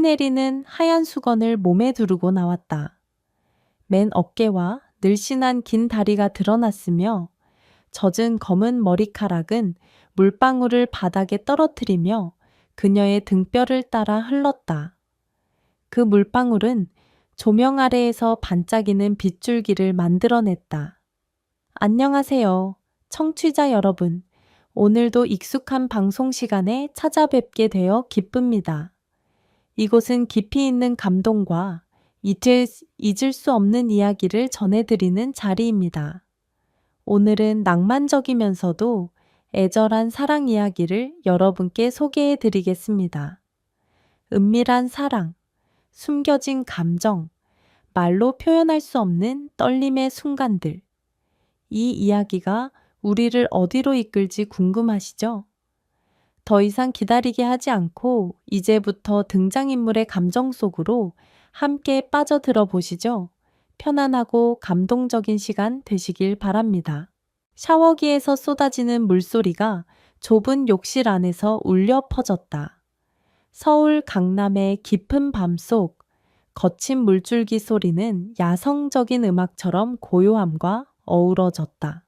시네리는 하얀 수건을 몸에 두르고 나왔다. 맨 어깨와 늘씬한 긴 다리가 드러났으며 젖은 검은 머리카락은 물방울을 바닥에 떨어뜨리며 그녀의 등뼈를 따라 흘렀다. 그 물방울은 조명 아래에서 반짝이는 빗줄기를 만들어냈다. 안녕하세요, 청취자 여러분. 오늘도 익숙한 방송 시간에 찾아뵙게 되어 기쁩니다. 이곳은 깊이 있는 감동과 잊을 수 없는 이야기를 전해드리는 자리입니다. 오늘은 낭만적이면서도 애절한 사랑 이야기를 여러분께 소개해 드리겠습니다. 은밀한 사랑, 숨겨진 감정, 말로 표현할 수 없는 떨림의 순간들. 이 이야기가 우리를 어디로 이끌지 궁금하시죠? 더 이상 기다리게 하지 않고 이제부터 등장인물의 감정 속으로 함께 빠져들어 보시죠. 편안하고 감동적인 시간 되시길 바랍니다. 샤워기에서 쏟아지는 물소리가 좁은 욕실 안에서 울려 퍼졌다. 서울 강남의 깊은 밤속 거친 물줄기 소리는 야성적인 음악처럼 고요함과 어우러졌다.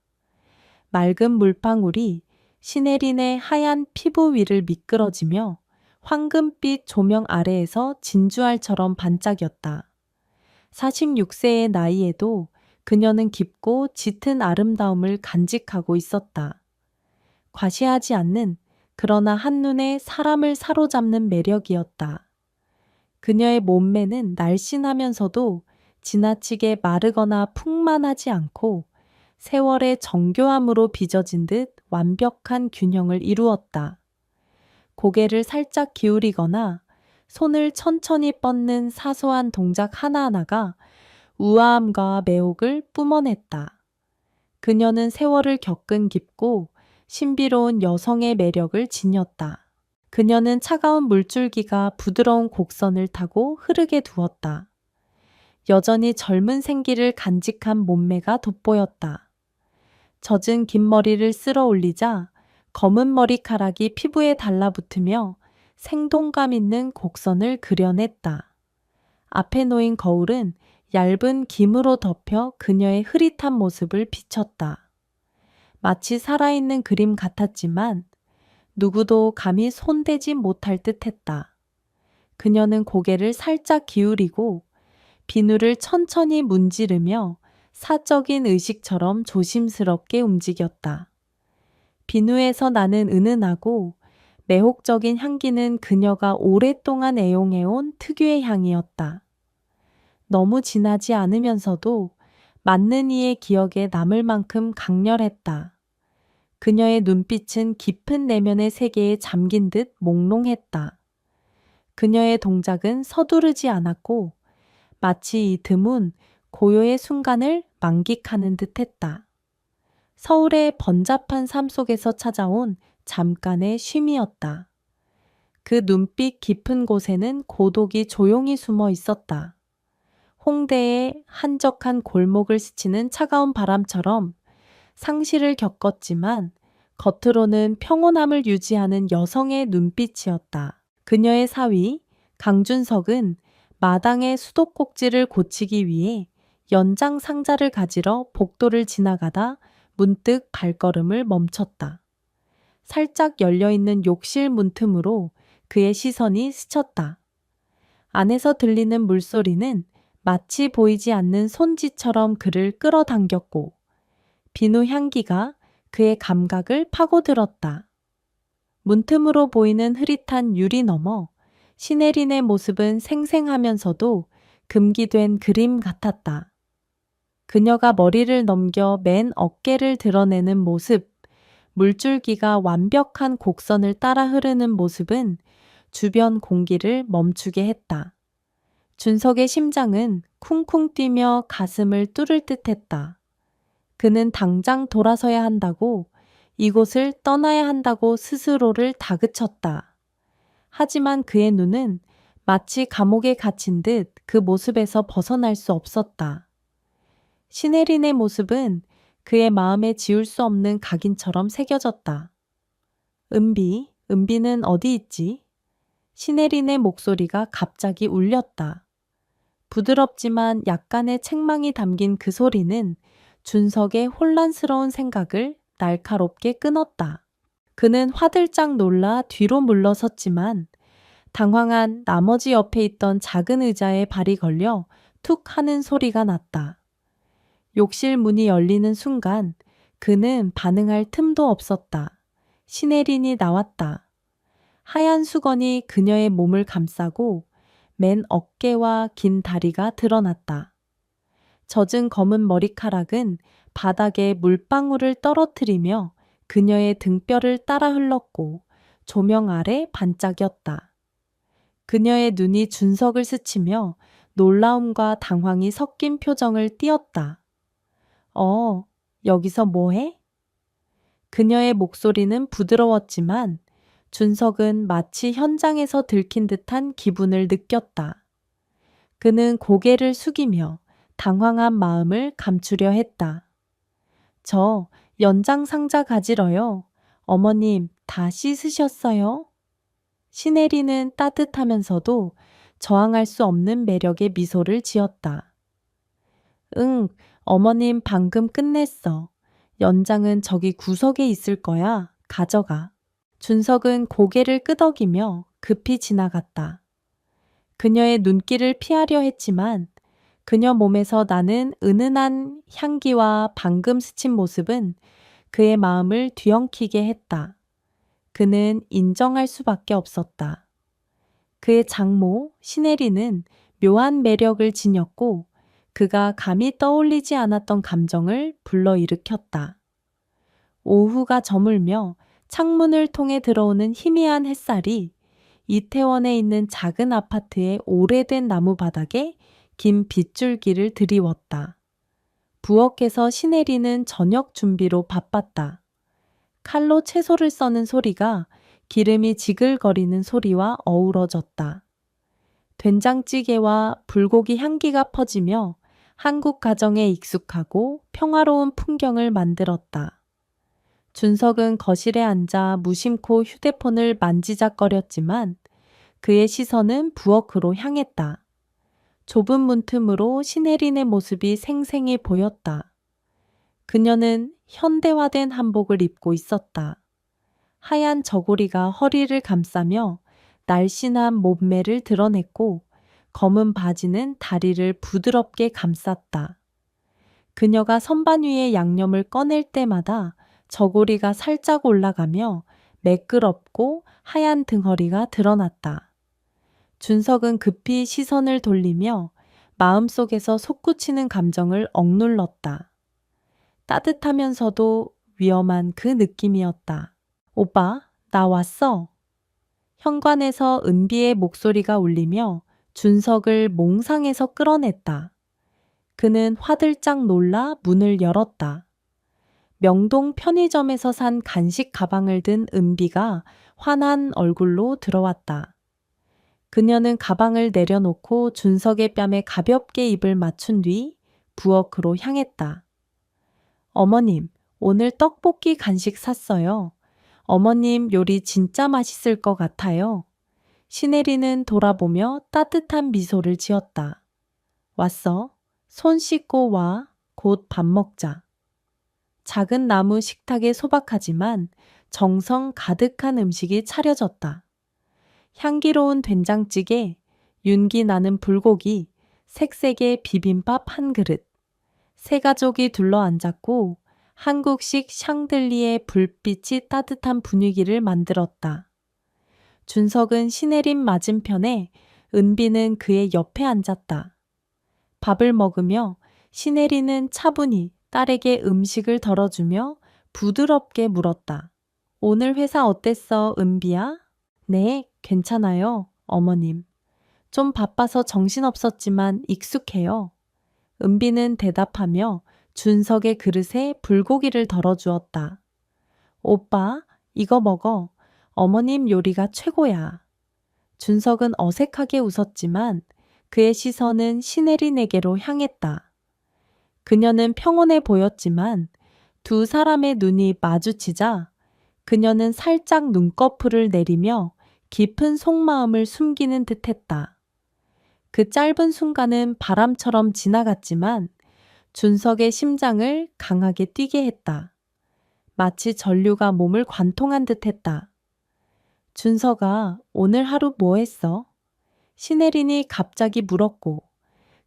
맑은 물방울이 시네린의 하얀 피부 위를 미끄러지며 황금빛 조명 아래에서 진주알처럼 반짝였다. 46세의 나이에도 그녀는 깊고 짙은 아름다움을 간직하고 있었다. 과시하지 않는, 그러나 한눈에 사람을 사로잡는 매력이었다. 그녀의 몸매는 날씬하면서도 지나치게 마르거나 풍만하지 않고 세월의 정교함으로 빚어진 듯 완벽한 균형을 이루었다. 고개를 살짝 기울이거나 손을 천천히 뻗는 사소한 동작 하나하나가 우아함과 매혹을 뿜어냈다. 그녀는 세월을 겪은 깊고 신비로운 여성의 매력을 지녔다. 그녀는 차가운 물줄기가 부드러운 곡선을 타고 흐르게 두었다. 여전히 젊은 생기를 간직한 몸매가 돋보였다. 젖은 긴 머리를 쓸어 올리자 검은 머리카락이 피부에 달라붙으며 생동감 있는 곡선을 그려냈다. 앞에 놓인 거울은 얇은 김으로 덮여 그녀의 흐릿한 모습을 비췄다. 마치 살아있는 그림 같았지만 누구도 감히 손대지 못할 듯했다. 그녀는 고개를 살짝 기울이고 비누를 천천히 문지르며 사적인 의식처럼 조심스럽게 움직였다. 비누에서 나는 은은하고 매혹적인 향기는 그녀가 오랫동안 애용해온 특유의 향이었다. 너무 진하지 않으면서도 맞는 이의 기억에 남을 만큼 강렬했다. 그녀의 눈빛은 깊은 내면의 세계에 잠긴 듯 몽롱했다. 그녀의 동작은 서두르지 않았고 마치 이 드문 고요의 순간을 만끽하는 듯했다. 서울의 번잡한 삶 속에서 찾아온 잠깐의 쉼이었다. 그 눈빛 깊은 곳에는 고독이 조용히 숨어 있었다. 홍대의 한적한 골목을 스치는 차가운 바람처럼 상실을 겪었지만 겉으로는 평온함을 유지하는 여성의 눈빛이었다. 그녀의 사위 강준석은 마당의 수도꼭지를 고치기 위해 연장 상자를 가지러 복도를 지나가다 문득 발걸음을 멈췄다. 살짝 열려있는 욕실 문틈으로 그의 시선이 스쳤다. 안에서 들리는 물소리는 마치 보이지 않는 손짓처럼 그를 끌어당겼고 비누 향기가 그의 감각을 파고들었다. 문틈으로 보이는 흐릿한 유리 너머 시네린의 모습은 생생하면서도 금기된 그림 같았다. 그녀가 머리를 넘겨 맨 어깨를 드러내는 모습, 물줄기가 완벽한 곡선을 따라 흐르는 모습은 주변 공기를 멈추게 했다. 준석의 심장은 쿵쿵 뛰며 가슴을 뚫을 듯했다. 그는 당장 돌아서야 한다고, 이곳을 떠나야 한다고 스스로를 다그쳤다. 하지만 그의 눈은 마치 감옥에 갇힌 듯 그 모습에서 벗어날 수 없었다. 시네린의 모습은 그의 마음에 지울 수 없는 각인처럼 새겨졌다. 은비는 어디 있지? 신혜린의 목소리가 갑자기 울렸다. 부드럽지만 약간의 책망이 담긴 그 소리는 준석의 혼란스러운 생각을 날카롭게 끊었다. 그는 화들짝 놀라 뒤로 물러섰지만 당황한 나머지 옆에 있던 작은 의자에 발이 걸려 툭 하는 소리가 났다. 욕실 문이 열리는 순간 그는 반응할 틈도 없었다. 신혜린이 나왔다. 하얀 수건이 그녀의 몸을 감싸고 맨 어깨와 긴 다리가 드러났다. 젖은 검은 머리카락은 바닥에 물방울을 떨어뜨리며 그녀의 등뼈를 따라 흘렀고 조명 아래 반짝였다. 그녀의 눈이 준석을 스치며 놀라움과 당황이 섞인 표정을 띄었다. 여기서 뭐해? 그녀의 목소리는 부드러웠지만 준석은 마치 현장에서 들킨 듯한 기분을 느꼈다. 그는 고개를 숙이며 당황한 마음을 감추려 했다. 저 연장상자 가지러요. 어머님 다 씻으셨어요? 신혜리는 따뜻하면서도 저항할 수 없는 매력의 미소를 지었다. 응, 어머님 방금 끝냈어. 연장은 저기 구석에 있을 거야. 가져가. 준석은 고개를 끄덕이며 급히 지나갔다. 그녀의 눈길을 피하려 했지만 그녀 몸에서 나는 은은한 향기와 방금 스친 모습은 그의 마음을 뒤엉키게 했다. 그는 인정할 수밖에 없었다. 그의 장모 신혜리는 묘한 매력을 지녔고 그가 감히 떠올리지 않았던 감정을 불러일으켰다. 오후가 저물며 창문을 통해 들어오는 희미한 햇살이 이태원에 있는 작은 아파트의 오래된 나무 바닥에 긴 빗줄기를 드리웠다. 부엌에서 신혜리는 저녁 준비로 바빴다. 칼로 채소를 써는 소리가 기름이 지글거리는 소리와 어우러졌다. 된장찌개와 불고기 향기가 퍼지며 한국 가정에 익숙하고 평화로운 풍경을 만들었다. 준석은 거실에 앉아 무심코 휴대폰을 만지작거렸지만 그의 시선은 부엌으로 향했다. 좁은 문틈으로 신혜린의 모습이 생생히 보였다. 그녀는 현대화된 한복을 입고 있었다. 하얀 저고리가 허리를 감싸며 날씬한 몸매를 드러냈고 검은 바지는 다리를 부드럽게 감쌌다. 그녀가 선반 위에 양념을 꺼낼 때마다 저고리가 살짝 올라가며 매끄럽고 하얀 등허리가 드러났다. 준석은 급히 시선을 돌리며 마음속에서 솟구치는 감정을 억눌렀다. 따뜻하면서도 위험한 그 느낌이었다. 오빠, 나 왔어. 현관에서 은비의 목소리가 울리며 준석을 몽상에서 끌어냈다. 그는 화들짝 놀라 문을 열었다. 명동 편의점에서 산 간식 가방을 든 은비가 환한 얼굴로 들어왔다. 그녀는 가방을 내려놓고 준석의 뺨에 가볍게 입을 맞춘 뒤 부엌으로 향했다. 어머님, 오늘 떡볶이 간식 샀어요. 어머님 요리 진짜 맛있을 것 같아요. 신혜리는 돌아보며 따뜻한 미소를 지었다. 왔어. 손 씻고 와. 곧 밥 먹자. 작은 나무 식탁에 소박하지만 정성 가득한 음식이 차려졌다. 향기로운 된장찌개, 윤기 나는 불고기, 색색의 비빔밥 한 그릇. 세 가족이 둘러앉았고 한국식 샹들리에 불빛이 따뜻한 분위기를 만들었다. 준석은 신혜린 맞은편에 은비는 그의 옆에 앉았다. 밥을 먹으며 신혜린은 차분히 딸에게 음식을 덜어주며 부드럽게 물었다. 오늘 회사 어땠어, 은비야? 네, 괜찮아요, 어머님. 좀 바빠서 정신없었지만 익숙해요. 은비는 대답하며 준석의 그릇에 불고기를 덜어주었다. 오빠, 이거 먹어. 어머님 요리가 최고야. 준석은 어색하게 웃었지만 그의 시선은 신혜린에게로 향했다. 그녀는 평온해 보였지만 두 사람의 눈이 마주치자 그녀는 살짝 눈꺼풀을 내리며 깊은 속마음을 숨기는 듯했다. 그 짧은 순간은 바람처럼 지나갔지만 준석의 심장을 강하게 뛰게 했다. 마치 전류가 몸을 관통한 듯했다. 준석아, 오늘 하루 뭐 했어? 신혜린이 갑자기 물었고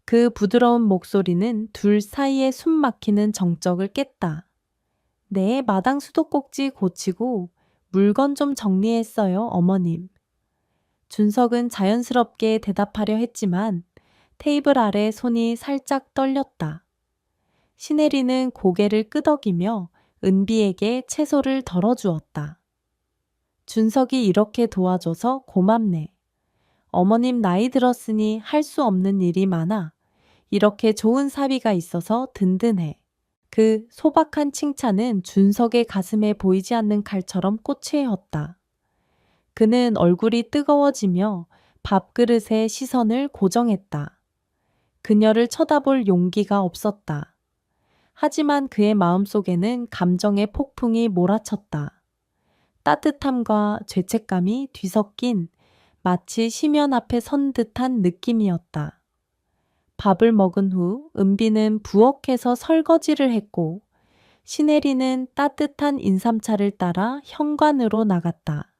그 부드러운 목소리는 둘 사이에 숨 막히는 정적을 깼다. 네, 마당 수도꼭지 고치고 물건 좀 정리했어요, 어머님. 준석은 자연스럽게 대답하려 했지만 테이블 아래 손이 살짝 떨렸다. 신혜리는 고개를 끄덕이며 은비에게 채소를 덜어주었다. 준석이 이렇게 도와줘서 고맙네. 어머님 나이 들었으니 할 수 없는 일이 많아. 이렇게 좋은 사위가 있어서 든든해. 그 소박한 칭찬은 준석의 가슴에 보이지 않는 칼처럼 꼬치에었다. 그는 얼굴이 뜨거워지며 밥그릇에 시선을 고정했다. 그녀를 쳐다볼 용기가 없었다. 하지만 그의 마음속에는 감정의 폭풍이 몰아쳤다. 따뜻함과 죄책감이 뒤섞인 마치 심연 앞에 선 듯한 느낌이었다. 밥을 먹은 후 은비는 부엌에서 설거지를 했고 신혜리는 따뜻한 인삼차를 따라 현관으로 나갔다.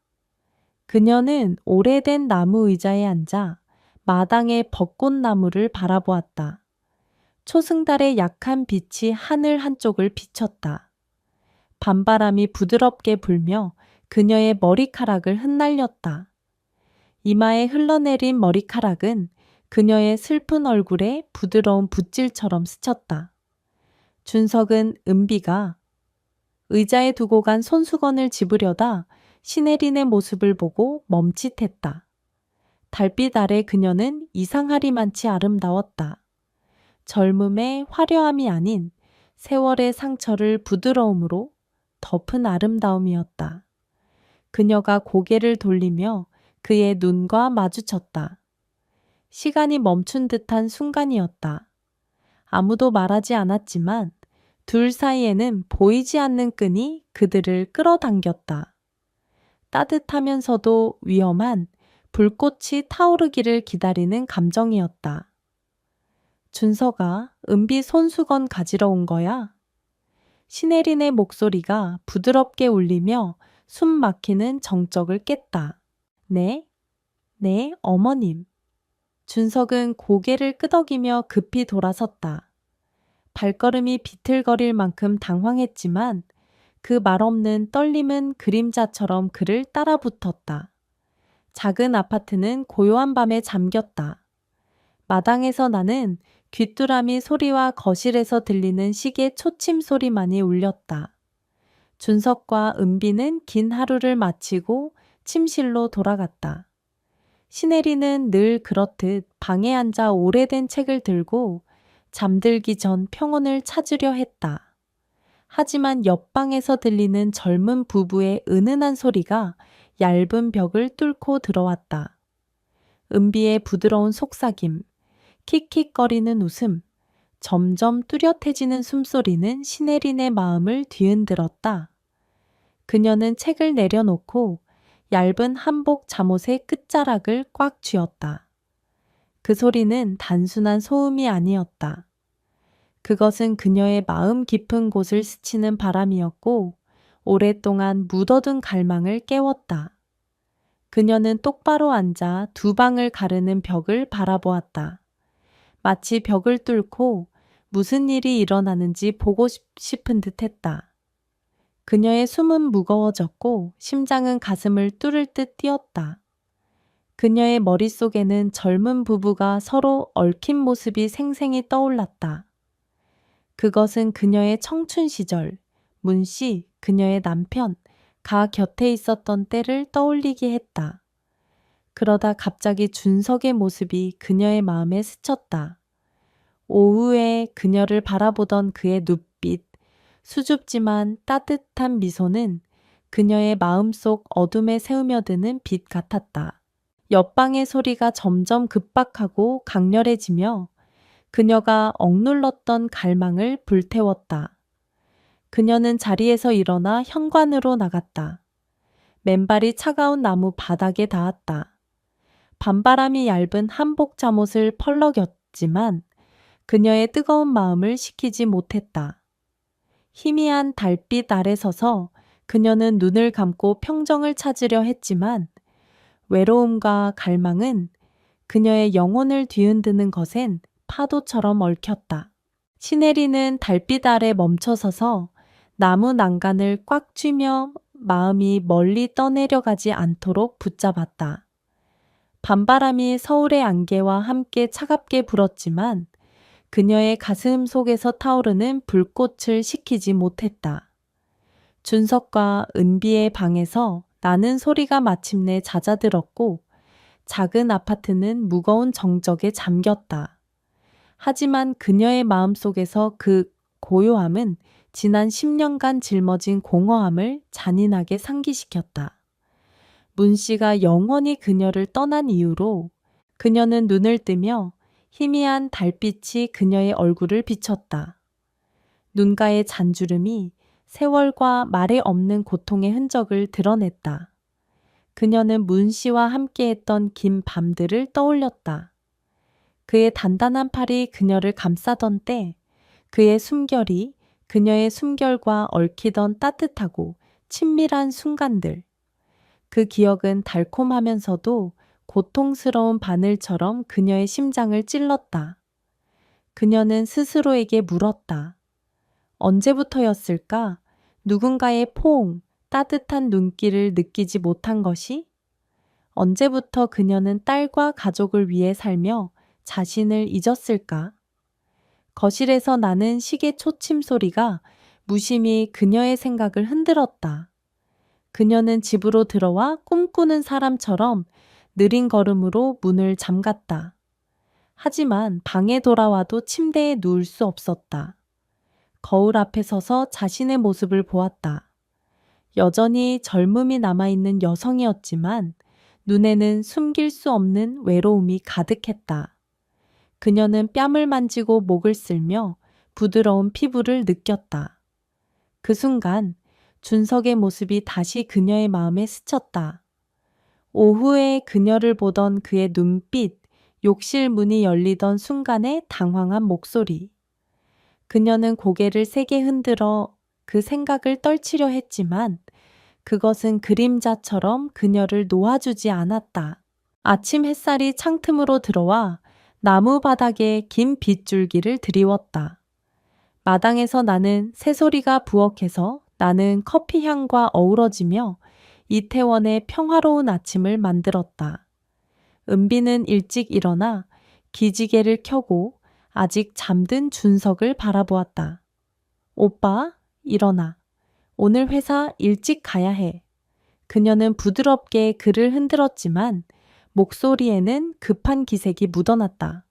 그녀는 오래된 나무 의자에 앉아 마당의 벚꽃나무를 바라보았다. 초승달의 약한 빛이 하늘 한쪽을 비췄다. 밤바람이 부드럽게 불며 그녀의 머리카락을 흩날렸다. 이마에 흘러내린 머리카락은 그녀의 슬픈 얼굴에 부드러운 붓질처럼 스쳤다. 준석은 은비가 의자에 두고 간 손수건을 집으려다 신혜린의 모습을 보고 멈칫했다. 달빛 아래 그녀는 이상하리만치 아름다웠다. 젊음의 화려함이 아닌 세월의 상처를 부드러움으로 덮은 아름다움이었다. 그녀가 고개를 돌리며 그의 눈과 마주쳤다. 시간이 멈춘 듯한 순간이었다. 아무도 말하지 않았지만 둘 사이에는 보이지 않는 끈이 그들을 끌어당겼다. 따뜻하면서도 위험한 불꽃이 타오르기를 기다리는 감정이었다. 준석아, 은비 손수건 가지러 온 거야? 신혜린의 목소리가 부드럽게 울리며 숨 막히는 정적을 깼다. 네? 네, 어머님. 준석은 고개를 끄덕이며 급히 돌아섰다. 발걸음이 비틀거릴 만큼 당황했지만 그 말없는 떨림은 그림자처럼 그를 따라붙었다. 작은 아파트는 고요한 밤에 잠겼다. 마당에서 나는 귀뚜라미 소리와 거실에서 들리는 시계 초침 소리만이 울렸다. 준석과 은비는 긴 하루를 마치고 침실로 돌아갔다. 신혜리는 늘 그렇듯 방에 앉아 오래된 책을 들고 잠들기 전 평온을 찾으려 했다. 하지만 옆방에서 들리는 젊은 부부의 은은한 소리가 얇은 벽을 뚫고 들어왔다. 은비의 부드러운 속삭임, 킥킥거리는 웃음, 점점 뚜렷해지는 숨소리는 신혜린의 마음을 뒤흔들었다. 그녀는 책을 내려놓고 얇은 한복 잠옷의 끝자락을 꽉 쥐었다. 그 소리는 단순한 소음이 아니었다. 그것은 그녀의 마음 깊은 곳을 스치는 바람이었고 오랫동안 묻어둔 갈망을 깨웠다. 그녀는 똑바로 앉아 두 방을 가르는 벽을 바라보았다. 마치 벽을 뚫고 무슨 일이 일어나는지 보고 싶은 듯 했다. 그녀의 숨은 무거워졌고 심장은 가슴을 뚫을 듯 뛰었다. 그녀의 머릿속에는 젊은 부부가 서로 얽힌 모습이 생생히 떠올랐다. 그것은 그녀의 청춘 시절, 문씨, 그녀의 남편, 가 곁에 있었던 때를 떠올리게 했다. 그러다 갑자기 준석의 모습이 그녀의 마음에 스쳤다. 오후에 그녀를 바라보던 그의 눕빛, 수줍지만 따뜻한 미소는 그녀의 마음속 어둠에 새우며드는 빛 같았다. 옆방의 소리가 점점 급박하고 강렬해지며 그녀가 억눌렀던 갈망을 불태웠다. 그녀는 자리에서 일어나 현관으로 나갔다. 맨발이 차가운 나무 바닥에 닿았다. 밤바람이 얇은 한복 잠옷을 펄럭였지만 그녀의 뜨거운 마음을 식히지 못했다. 희미한 달빛 아래 서서 그녀는 눈을 감고 평정을 찾으려 했지만 외로움과 갈망은 그녀의 영혼을 뒤흔드는 것엔 파도처럼 얽혔다. 시네리는 달빛 아래 멈춰서서 나무 난간을 꽉 쥐며 마음이 멀리 떠내려가지 않도록 붙잡았다. 밤바람이 서울의 안개와 함께 차갑게 불었지만 그녀의 가슴 속에서 타오르는 불꽃을 식히지 못했다. 준석과 은비의 방에서 나는 소리가 마침내 잦아들었고 작은 아파트는 무거운 정적에 잠겼다. 하지만 그녀의 마음속에서 그 고요함은 지난 10년간 짊어진 공허함을 잔인하게 상기시켰다. 문 씨가 영원히 그녀를 떠난 이후로 그녀는 눈을 뜨며 희미한 달빛이 그녀의 얼굴을 비췄다. 눈가의 잔주름이 세월과 말에 없는 고통의 흔적을 드러냈다. 그녀는 문 씨와 함께했던 긴 밤들을 떠올렸다. 그의 단단한 팔이 그녀를 감싸던 때, 그의 숨결이 그녀의 숨결과 얽히던 따뜻하고 친밀한 순간들. 그 기억은 달콤하면서도 고통스러운 바늘처럼 그녀의 심장을 찔렀다. 그녀는 스스로에게 물었다. 언제부터였을까? 누군가의 포옹, 따뜻한 눈길을 느끼지 못한 것이? 언제부터 그녀는 딸과 가족을 위해 살며 자신을 잊었을까? 거실에서 나는 시계 초침 소리가 무심히 그녀의 생각을 흔들었다. 그녀는 집으로 들어와 꿈꾸는 사람처럼 느린 걸음으로 문을 잠갔다. 하지만 방에 돌아와도 침대에 누울 수 없었다. 거울 앞에 서서 자신의 모습을 보았다. 여전히 젊음이 남아있는 여성이었지만 눈에는 숨길 수 없는 외로움이 가득했다. 그녀는 뺨을 만지고 목을 쓸며 부드러운 피부를 느꼈다. 그 순간 준석의 모습이 다시 그녀의 마음에 스쳤다. 오후에 그녀를 보던 그의 눈빛, 욕실 문이 열리던 순간의 당황한 목소리. 그녀는 고개를 세게 흔들어 그 생각을 떨치려 했지만 그것은 그림자처럼 그녀를 놓아주지 않았다. 아침 햇살이 창틈으로 들어와 나무 바닥에 긴 빗줄기를 드리웠다. 마당에서 나는 새소리가 부엌에서 나는 커피 향과 어우러지며 이태원의 평화로운 아침을 만들었다. 은비는 일찍 일어나 기지개를 켜고 아직 잠든 준석을 바라보았다. 오빠, 일어나. 오늘 회사 일찍 가야 해. 그녀는 부드럽게 그를 흔들었지만 목소리에는 급한 기색이 묻어났다.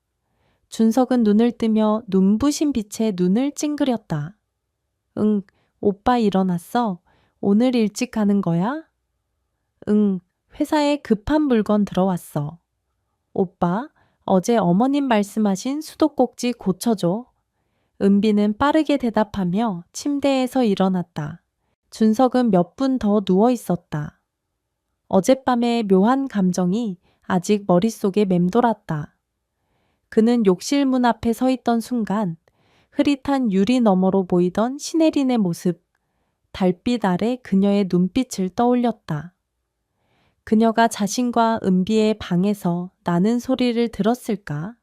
준석은 눈을 뜨며 눈부신 빛에 눈을 찡그렸다. 응, 오빠 일어났어. 오늘 일찍 가는 거야? 응, 회사에 급한 물건 들어왔어. 오빠, 어제 어머님 말씀하신 수도꼭지 고쳐줘. 은비는 빠르게 대답하며 침대에서 일어났다. 준석은 몇 분 더 누워 있었다. 어젯밤의 묘한 감정이 아직 머릿속에 맴돌았다. 그는 욕실 문 앞에 서 있던 순간 흐릿한 유리 너머로 보이던 시네린의 모습, 달빛 아래 그녀의 눈빛을 떠올렸다. 그녀가 자신과 은비의 방에서 나는 소리를 들었을까?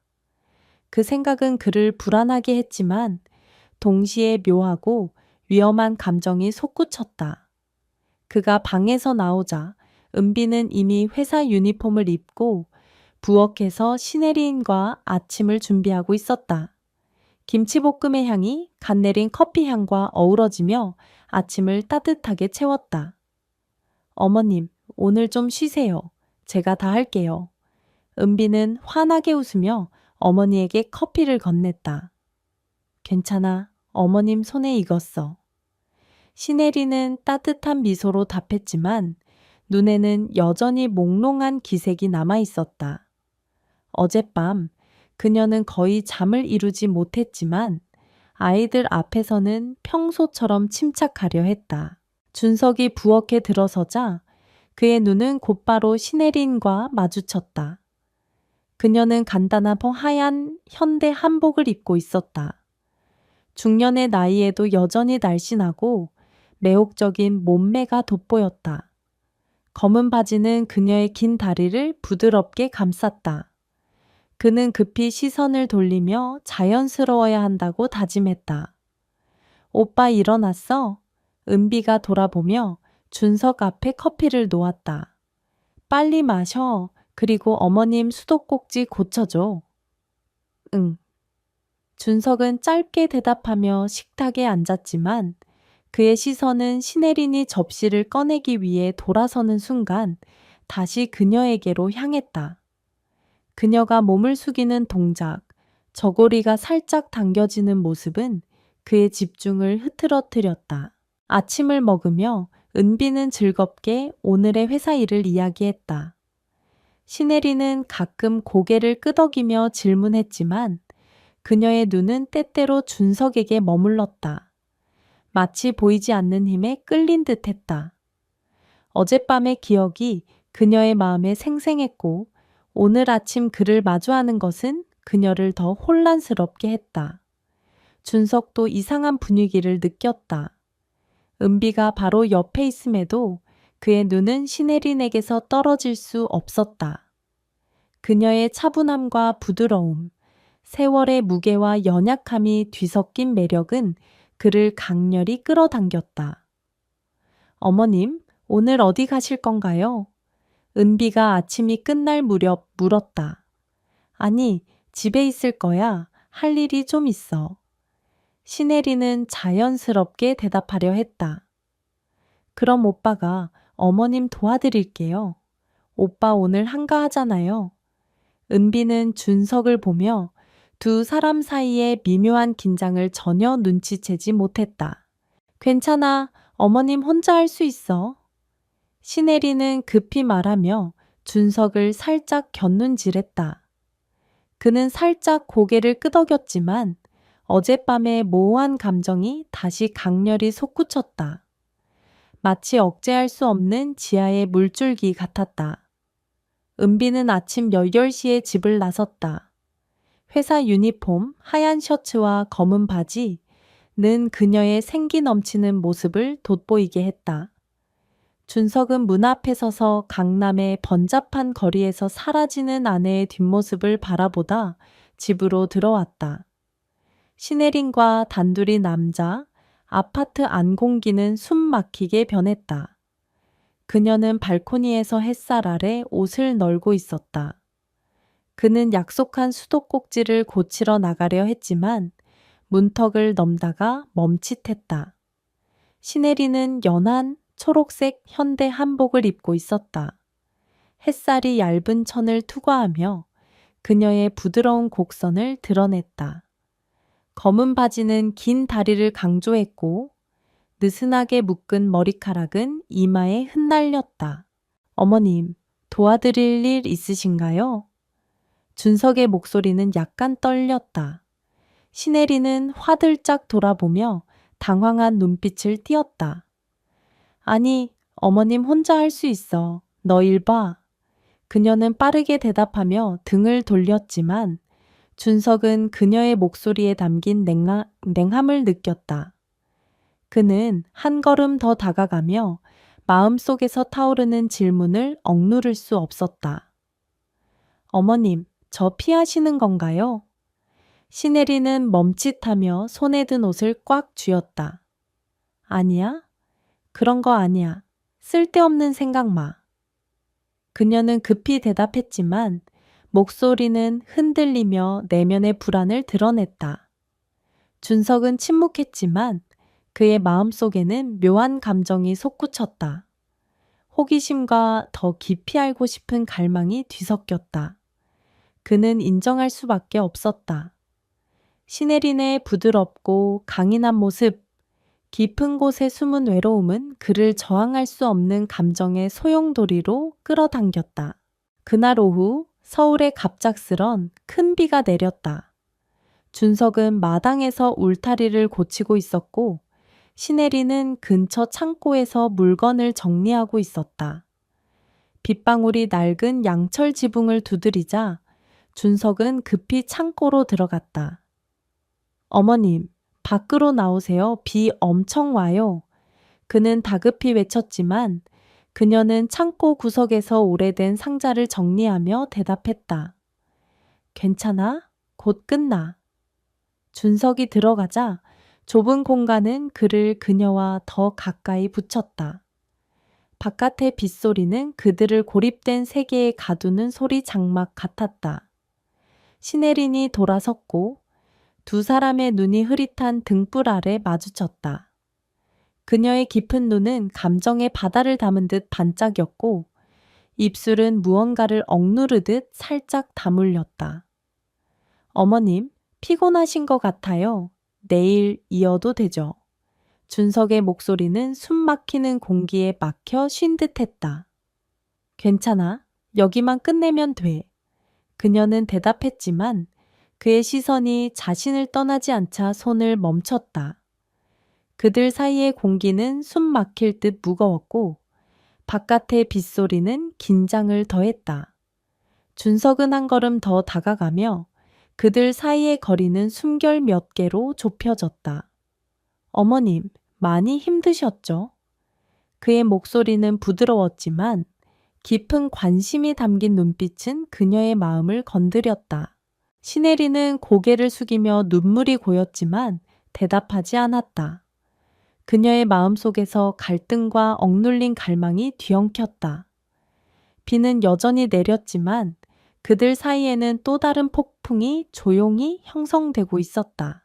그 생각은 그를 불안하게 했지만 동시에 묘하고 위험한 감정이 솟구쳤다. 그가 방에서 나오자 은비는 이미 회사 유니폼을 입고 부엌에서 시네린과 아침을 준비하고 있었다. 김치볶음의 향이 갓 내린 커피 향과 어우러지며 아침을 따뜻하게 채웠다. 어머님, 오늘 좀 쉬세요. 제가 다 할게요. 은비는 환하게 웃으며 어머니에게 커피를 건넸다. 괜찮아. 어머님 손에 익었어. 시네리는 따뜻한 미소로 답했지만 눈에는 여전히 몽롱한 기색이 남아 있었다. 어젯밤 그녀는 거의 잠을 이루지 못했지만 아이들 앞에서는 평소처럼 침착하려 했다. 준석이 부엌에 들어서자 그의 눈은 곧바로 신혜린과 마주쳤다. 그녀는 간단한 하얀 현대 한복을 입고 있었다. 중년의 나이에도 여전히 날씬하고 매혹적인 몸매가 돋보였다. 검은 바지는 그녀의 긴 다리를 부드럽게 감쌌다. 그는 급히 시선을 돌리며 자연스러워야 한다고 다짐했다. 오빠 일어났어? 은비가 돌아보며 준석 앞에 커피를 놓았다. 빨리 마셔. 그리고 어머님 수도꼭지 고쳐줘. 응. 준석은 짧게 대답하며 식탁에 앉았지만 그의 시선은 신혜린이 접시를 꺼내기 위해 돌아서는 순간 다시 그녀에게로 향했다. 그녀가 몸을 숙이는 동작, 저고리가 살짝 당겨지는 모습은 그의 집중을 흐트러뜨렸다. 아침을 먹으며 은비는 즐겁게 오늘의 회사 일을 이야기했다. 신혜리는 가끔 고개를 끄덕이며 질문했지만 그녀의 눈은 때때로 준석에게 머물렀다. 마치 보이지 않는 힘에 끌린 듯했다. 어젯밤의 기억이 그녀의 마음에 생생했고 오늘 아침 그를 마주하는 것은 그녀를 더 혼란스럽게 했다. 준석도 이상한 분위기를 느꼈다. 은비가 바로 옆에 있음에도 그의 눈은 신혜린에게서 떨어질 수 없었다. 그녀의 차분함과 부드러움, 세월의 무게와 연약함이 뒤섞인 매력은 그를 강렬히 끌어당겼다. 어머님, 오늘 어디 가실 건가요? 은비가 아침이 끝날 무렵 물었다. 아니, 집에 있을 거야. 할 일이 좀 있어. 신혜리는 자연스럽게 대답하려 했다. 그럼 오빠가 어머님 도와드릴게요. 오빠 오늘 한가하잖아요. 은비는 준석을 보며 두 사람 사이의 미묘한 긴장을 전혀 눈치채지 못했다. 괜찮아. 어머님 혼자 할 수 있어. 신혜리는 급히 말하며 준석을 살짝 곁눈질했다. 그는 살짝 고개를 끄덕였지만 어젯밤의 모호한 감정이 다시 강렬히 솟구쳤다. 마치 억제할 수 없는 지하의 물줄기 같았다. 은비는 아침 10시에 집을 나섰다. 회사 유니폼, 하얀 셔츠와 검은 바지는 그녀의 생기 넘치는 모습을 돋보이게 했다. 준석은 문 앞에 서서 강남의 번잡한 거리에서 사라지는 아내의 뒷모습을 바라보다 집으로 들어왔다. 신혜린과 단둘이 남자, 아파트 안 공기는 숨 막히게 변했다. 그녀는 발코니에서 햇살 아래 옷을 널고 있었다. 그는 약속한 수도꼭지를 고치러 나가려 했지만 문턱을 넘다가 멈칫했다. 신혜리는 연한 초록색 현대 한복을 입고 있었다. 햇살이 얇은 천을 투과하며 그녀의 부드러운 곡선을 드러냈다. 검은 바지는 긴 다리를 강조했고 느슨하게 묶은 머리카락은 이마에 흩날렸다. 어머님, 도와드릴 일 있으신가요? 준석의 목소리는 약간 떨렸다. 신혜리는 화들짝 돌아보며 당황한 눈빛을 띄었다. 아니, 어머님 혼자 할 수 있어. 너 일 봐. 그녀는 빠르게 대답하며 등을 돌렸지만 준석은 그녀의 목소리에 담긴 냉함을 느꼈다. 그는 한 걸음 더 다가가며 마음속에서 타오르는 질문을 억누를 수 없었다. 어머님, 저 피하시는 건가요? 신혜리는 멈칫하며 손에 든 옷을 꽉 쥐었다. 아니야? 그런 거 아니야. 쓸데없는 생각 마. 그녀는 급히 대답했지만 목소리는 흔들리며 내면의 불안을 드러냈다. 준석은 침묵했지만 그의 마음속에는 묘한 감정이 솟구쳤다. 호기심과 더 깊이 알고 싶은 갈망이 뒤섞였다. 그는 인정할 수밖에 없었다. 신혜린의 부드럽고 강인한 모습, 깊은 곳에 숨은 외로움은 그를 저항할 수 없는 감정의 소용돌이로 끌어당겼다. 그날 오후 서울에 갑작스런 큰 비가 내렸다. 준석은 마당에서 울타리를 고치고 있었고 신혜리는 근처 창고에서 물건을 정리하고 있었다. 빗방울이 낡은 양철 지붕을 두드리자 준석은 급히 창고로 들어갔다. 어머님, 밖으로 나오세요. 비 엄청 와요. 그는 다급히 외쳤지만 그녀는 창고 구석에서 오래된 상자를 정리하며 대답했다. 괜찮아? 곧 끝나. 준석이 들어가자 좁은 공간은 그를 그녀와 더 가까이 붙였다. 바깥의 빗소리는 그들을 고립된 세계에 가두는 소리 장막 같았다. 시네린이 돌아섰고 두 사람의 눈이 흐릿한 등불 아래 마주쳤다. 그녀의 깊은 눈은 감정의 바다를 담은 듯 반짝였고 입술은 무언가를 억누르듯 살짝 다물렸다. 어머님, 피곤하신 것 같아요. 내일 이어도 되죠. 준석의 목소리는 숨 막히는 공기에 막혀 쉰 듯했다. 괜찮아. 여기만 끝내면 돼. 그녀는 대답했지만 그의 시선이 자신을 떠나지 않자 손을 멈췄다. 그들 사이의 공기는 숨 막힐 듯 무거웠고 바깥의 빗소리는 긴장을 더했다. 준석은 한 걸음 더 다가가며 그들 사이의 거리는 숨결 몇 개로 좁혀졌다. 어머님, 많이 힘드셨죠? 그의 목소리는 부드러웠지만 깊은 관심이 담긴 눈빛은 그녀의 마음을 건드렸다. 시네리는 고개를 숙이며 눈물이 고였지만 대답하지 않았다. 그녀의 마음속에서 갈등과 억눌린 갈망이 뒤엉켰다. 비는 여전히 내렸지만 그들 사이에는 또 다른 폭풍이 조용히 형성되고 있었다.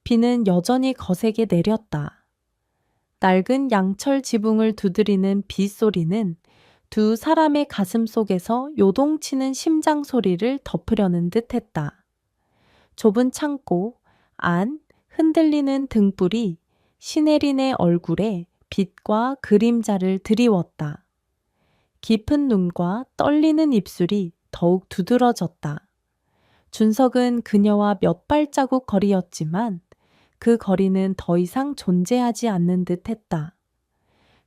비는 여전히 거세게 내렸다. 낡은 양철 지붕을 두드리는 빗소리는 두 사람의 가슴 속에서 요동치는 심장 소리를 덮으려는 듯했다. 좁은 창고 안 흔들리는 등불이 시네린의 얼굴에 빛과 그림자를 드리웠다. 깊은 눈과 떨리는 입술이 더욱 두드러졌다. 준석은 그녀와 몇 발자국 거리였지만 그 거리는 더 이상 존재하지 않는 듯 했다.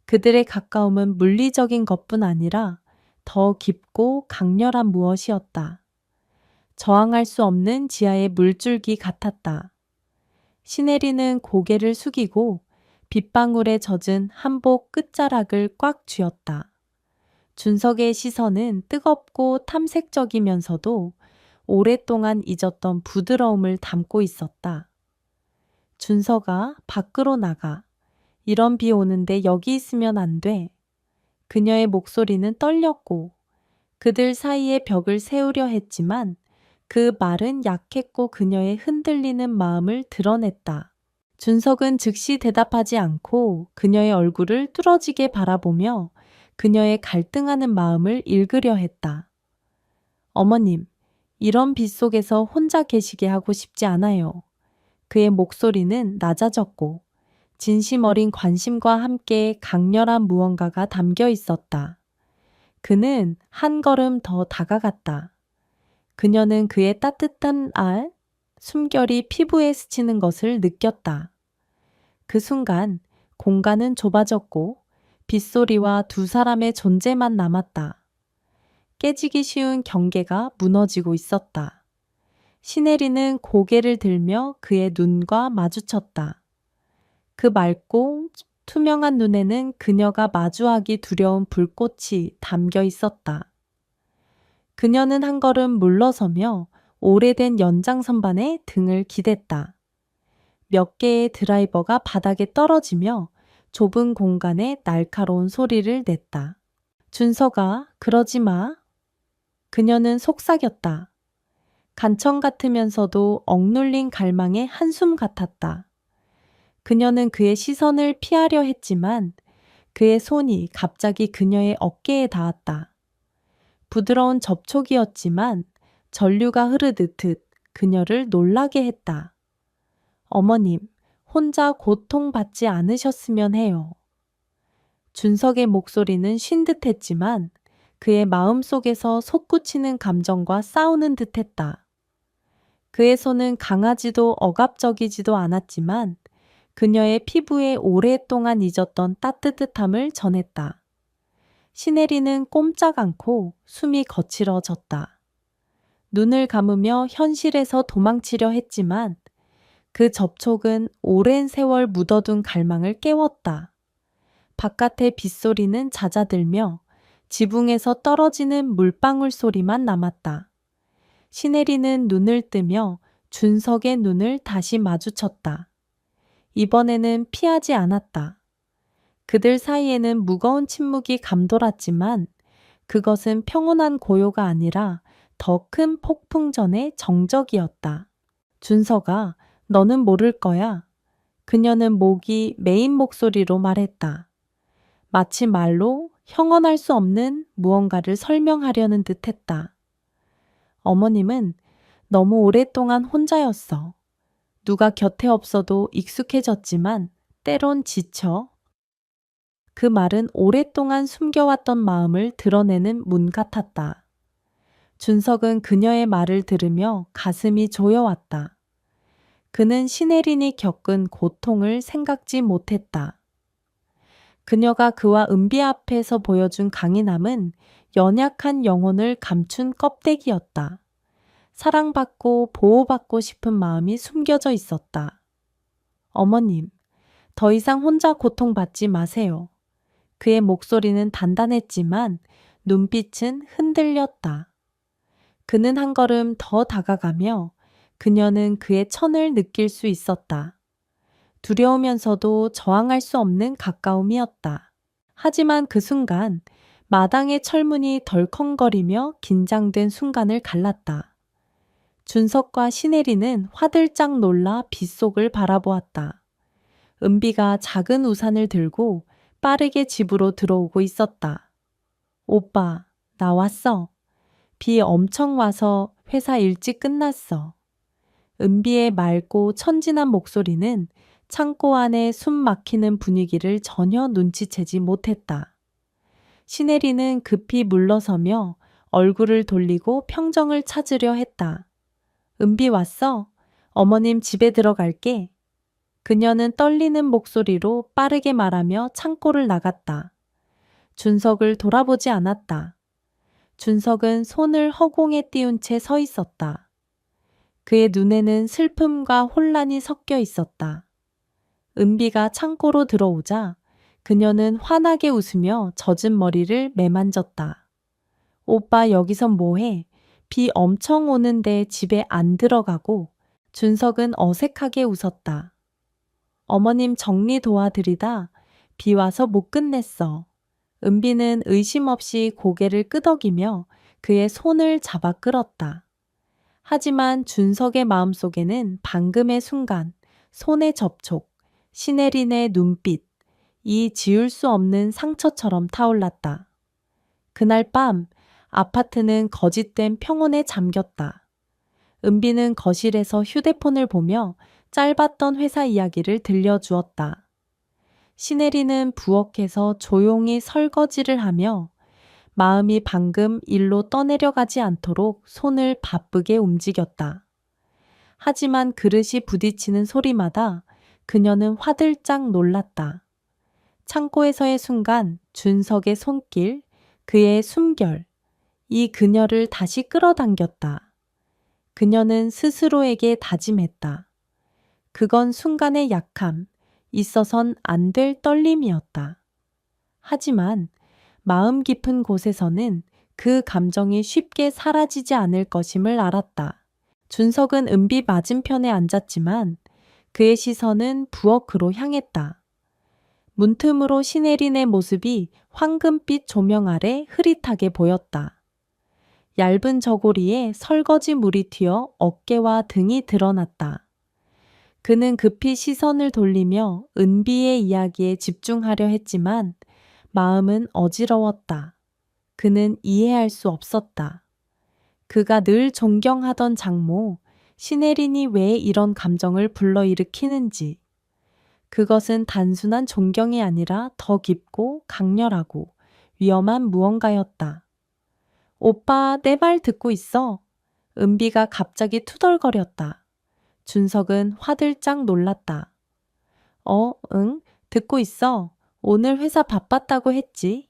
그들의 가까움은 물리적인 것뿐 아니라 더 깊고 강렬한 무엇이었다. 저항할 수 없는 지하의 물줄기 같았다. 시네리는 고개를 숙이고 빗방울에 젖은 한복 끝자락을 꽉 쥐었다. 준석의 시선은 뜨겁고 탐색적이면서도 오랫동안 잊었던 부드러움을 담고 있었다. 준석아, 밖으로 나가. 이런 비 오는데 여기 있으면 안 돼. 그녀의 목소리는 떨렸고 그들 사이에 벽을 세우려 했지만 그 말은 약했고 그녀의 흔들리는 마음을 드러냈다. 준석은 즉시 대답하지 않고 그녀의 얼굴을 뚫어지게 바라보며 그녀의 갈등하는 마음을 읽으려 했다. 어머님, 이런 빛 속에서 혼자 계시게 하고 싶지 않아요. 그의 목소리는 낮아졌고 진심 어린 관심과 함께 강렬한 무언가가 담겨 있었다. 그는 한 걸음 더 다가갔다. 그녀는 그의 따뜻한 숨결이 피부에 스치는 것을 느꼈다. 그 순간 공간은 좁아졌고 빗소리와 두 사람의 존재만 남았다. 깨지기 쉬운 경계가 무너지고 있었다. 시네리는 고개를 들며 그의 눈과 마주쳤다. 그 맑고 투명한 눈에는 그녀가 마주하기 두려운 불꽃이 담겨 있었다. 그녀는 한 걸음 물러서며 오래된 연장선반에 등을 기댔다. 몇 개의 드라이버가 바닥에 떨어지며 좁은 공간에 날카로운 소리를 냈다. 준석아, 그러지 마. 그녀는 속삭였다. 간청 같으면서도 억눌린 갈망의 한숨 같았다. 그녀는 그의 시선을 피하려 했지만 그의 손이 갑자기 그녀의 어깨에 닿았다. 부드러운 접촉이었지만 전류가 흐르듯 그녀를 놀라게 했다. 어머님, 혼자 고통받지 않으셨으면 해요. 준석의 목소리는 쉰 듯했지만 그의 마음 속에서 솟구치는 감정과 싸우는 듯했다. 그의 손은 강하지도 억압적이지도 않았지만 그녀의 피부에 오랫동안 잊었던 따뜻함을 전했다. 신혜리는 꼼짝 않고 숨이 거칠어졌다. 눈을 감으며 현실에서 도망치려 했지만 그 접촉은 오랜 세월 묻어둔 갈망을 깨웠다. 바깥의 빗소리는 잦아들며 지붕에서 떨어지는 물방울 소리만 남았다. 신혜리는 눈을 뜨며 준석의 눈을 다시 마주쳤다. 이번에는 피하지 않았다. 그들 사이에는 무거운 침묵이 감돌았지만 그것은 평온한 고요가 아니라 더 큰 폭풍 전의 정적이었다. 준석아, 너는 모를 거야. 그녀는 목이 메인 목소리로 말했다. 마치 말로 형언할 수 없는 무언가를 설명하려는 듯 했다. 어머님은 너무 오랫동안 혼자였어. 누가 곁에 없어도 익숙해졌지만 때론 지쳐. 그 말은 오랫동안 숨겨왔던 마음을 드러내는 문 같았다. 준석은 그녀의 말을 들으며 가슴이 조여왔다. 그는 신혜린이 겪은 고통을 생각지 못했다. 그녀가 그와 은비 앞에서 보여준 강인함은 연약한 영혼을 감춘 껍데기였다. 사랑받고 보호받고 싶은 마음이 숨겨져 있었다. 어머님, 더 이상 혼자 고통받지 마세요. 그의 목소리는 단단했지만 눈빛은 흔들렸다. 그는 한 걸음 더 다가가며 그녀는 그의 천을 느낄 수 있었다. 두려우면서도 저항할 수 없는 가까움이었다. 하지만 그 순간 마당의 철문이 덜컹거리며 긴장된 순간을 갈랐다. 준석과 신혜리는 화들짝 놀라 빗속을 바라보았다. 은비가 작은 우산을 들고 빠르게 집으로 들어오고 있었다. 오빠, 나 왔어. 비 엄청 와서 회사 일찍 끝났어. 은비의 맑고 천진한 목소리는 창고 안에 숨 막히는 분위기를 전혀 눈치채지 못했다. 신혜리는 급히 물러서며 얼굴을 돌리고 평정을 찾으려 했다. 은비 왔어? 어머님 집에 들어갈게. 그녀는 떨리는 목소리로 빠르게 말하며 창고를 나갔다. 준석을 돌아보지 않았다. 준석은 손을 허공에 띄운 채 서 있었다. 그의 눈에는 슬픔과 혼란이 섞여 있었다. 은비가 창고로 들어오자 그녀는 환하게 웃으며 젖은 머리를 매만졌다. 오빠 여기선 뭐해? 비 엄청 오는데 집에 안 들어가고. 준석은 어색하게 웃었다. 어머님 정리 도와드리다 비 와서 못 끝냈어. 은비는 의심 없이 고개를 끄덕이며 그의 손을 잡아 끌었다. 하지만 준석의 마음속에는 방금의 순간, 손의 접촉, 신혜린의 눈빛, 이 지울 수 없는 상처처럼 타올랐다. 그날 밤 아파트는 거짓된 평온에 잠겼다. 은비는 거실에서 휴대폰을 보며 짧았던 회사 이야기를 들려주었다. 신혜리는 부엌에서 조용히 설거지를 하며 마음이 방금 일로 떠내려가지 않도록 손을 바쁘게 움직였다. 하지만 그릇이 부딪히는 소리마다 그녀는 화들짝 놀랐다. 창고에서의 순간 준석의 손길, 그의 숨결, 이 그녀를 다시 끌어당겼다. 그녀는 스스로에게 다짐했다. 그건 순간의 약함, 있어선 안 될 떨림이었다. 하지만 마음 깊은 곳에서는 그 감정이 쉽게 사라지지 않을 것임을 알았다. 준석은 은비 맞은편에 앉았지만 그의 시선은 부엌으로 향했다. 문틈으로 신혜린의 모습이 황금빛 조명 아래 흐릿하게 보였다. 얇은 저고리에 설거지 물이 튀어 어깨와 등이 드러났다. 그는 급히 시선을 돌리며 은비의 이야기에 집중하려 했지만 마음은 어지러웠다. 그는 이해할 수 없었다. 그가 늘 존경하던 장모, 신혜린이 왜 이런 감정을 불러일으키는지. 그것은 단순한 존경이 아니라 더 깊고 강렬하고 위험한 무언가였다. 오빠, 내 말 듣고 있어. 은비가 갑자기 투덜거렸다. 준석은 화들짝 놀랐다. 응, 듣고 있어. 오늘 회사 바빴다고 했지.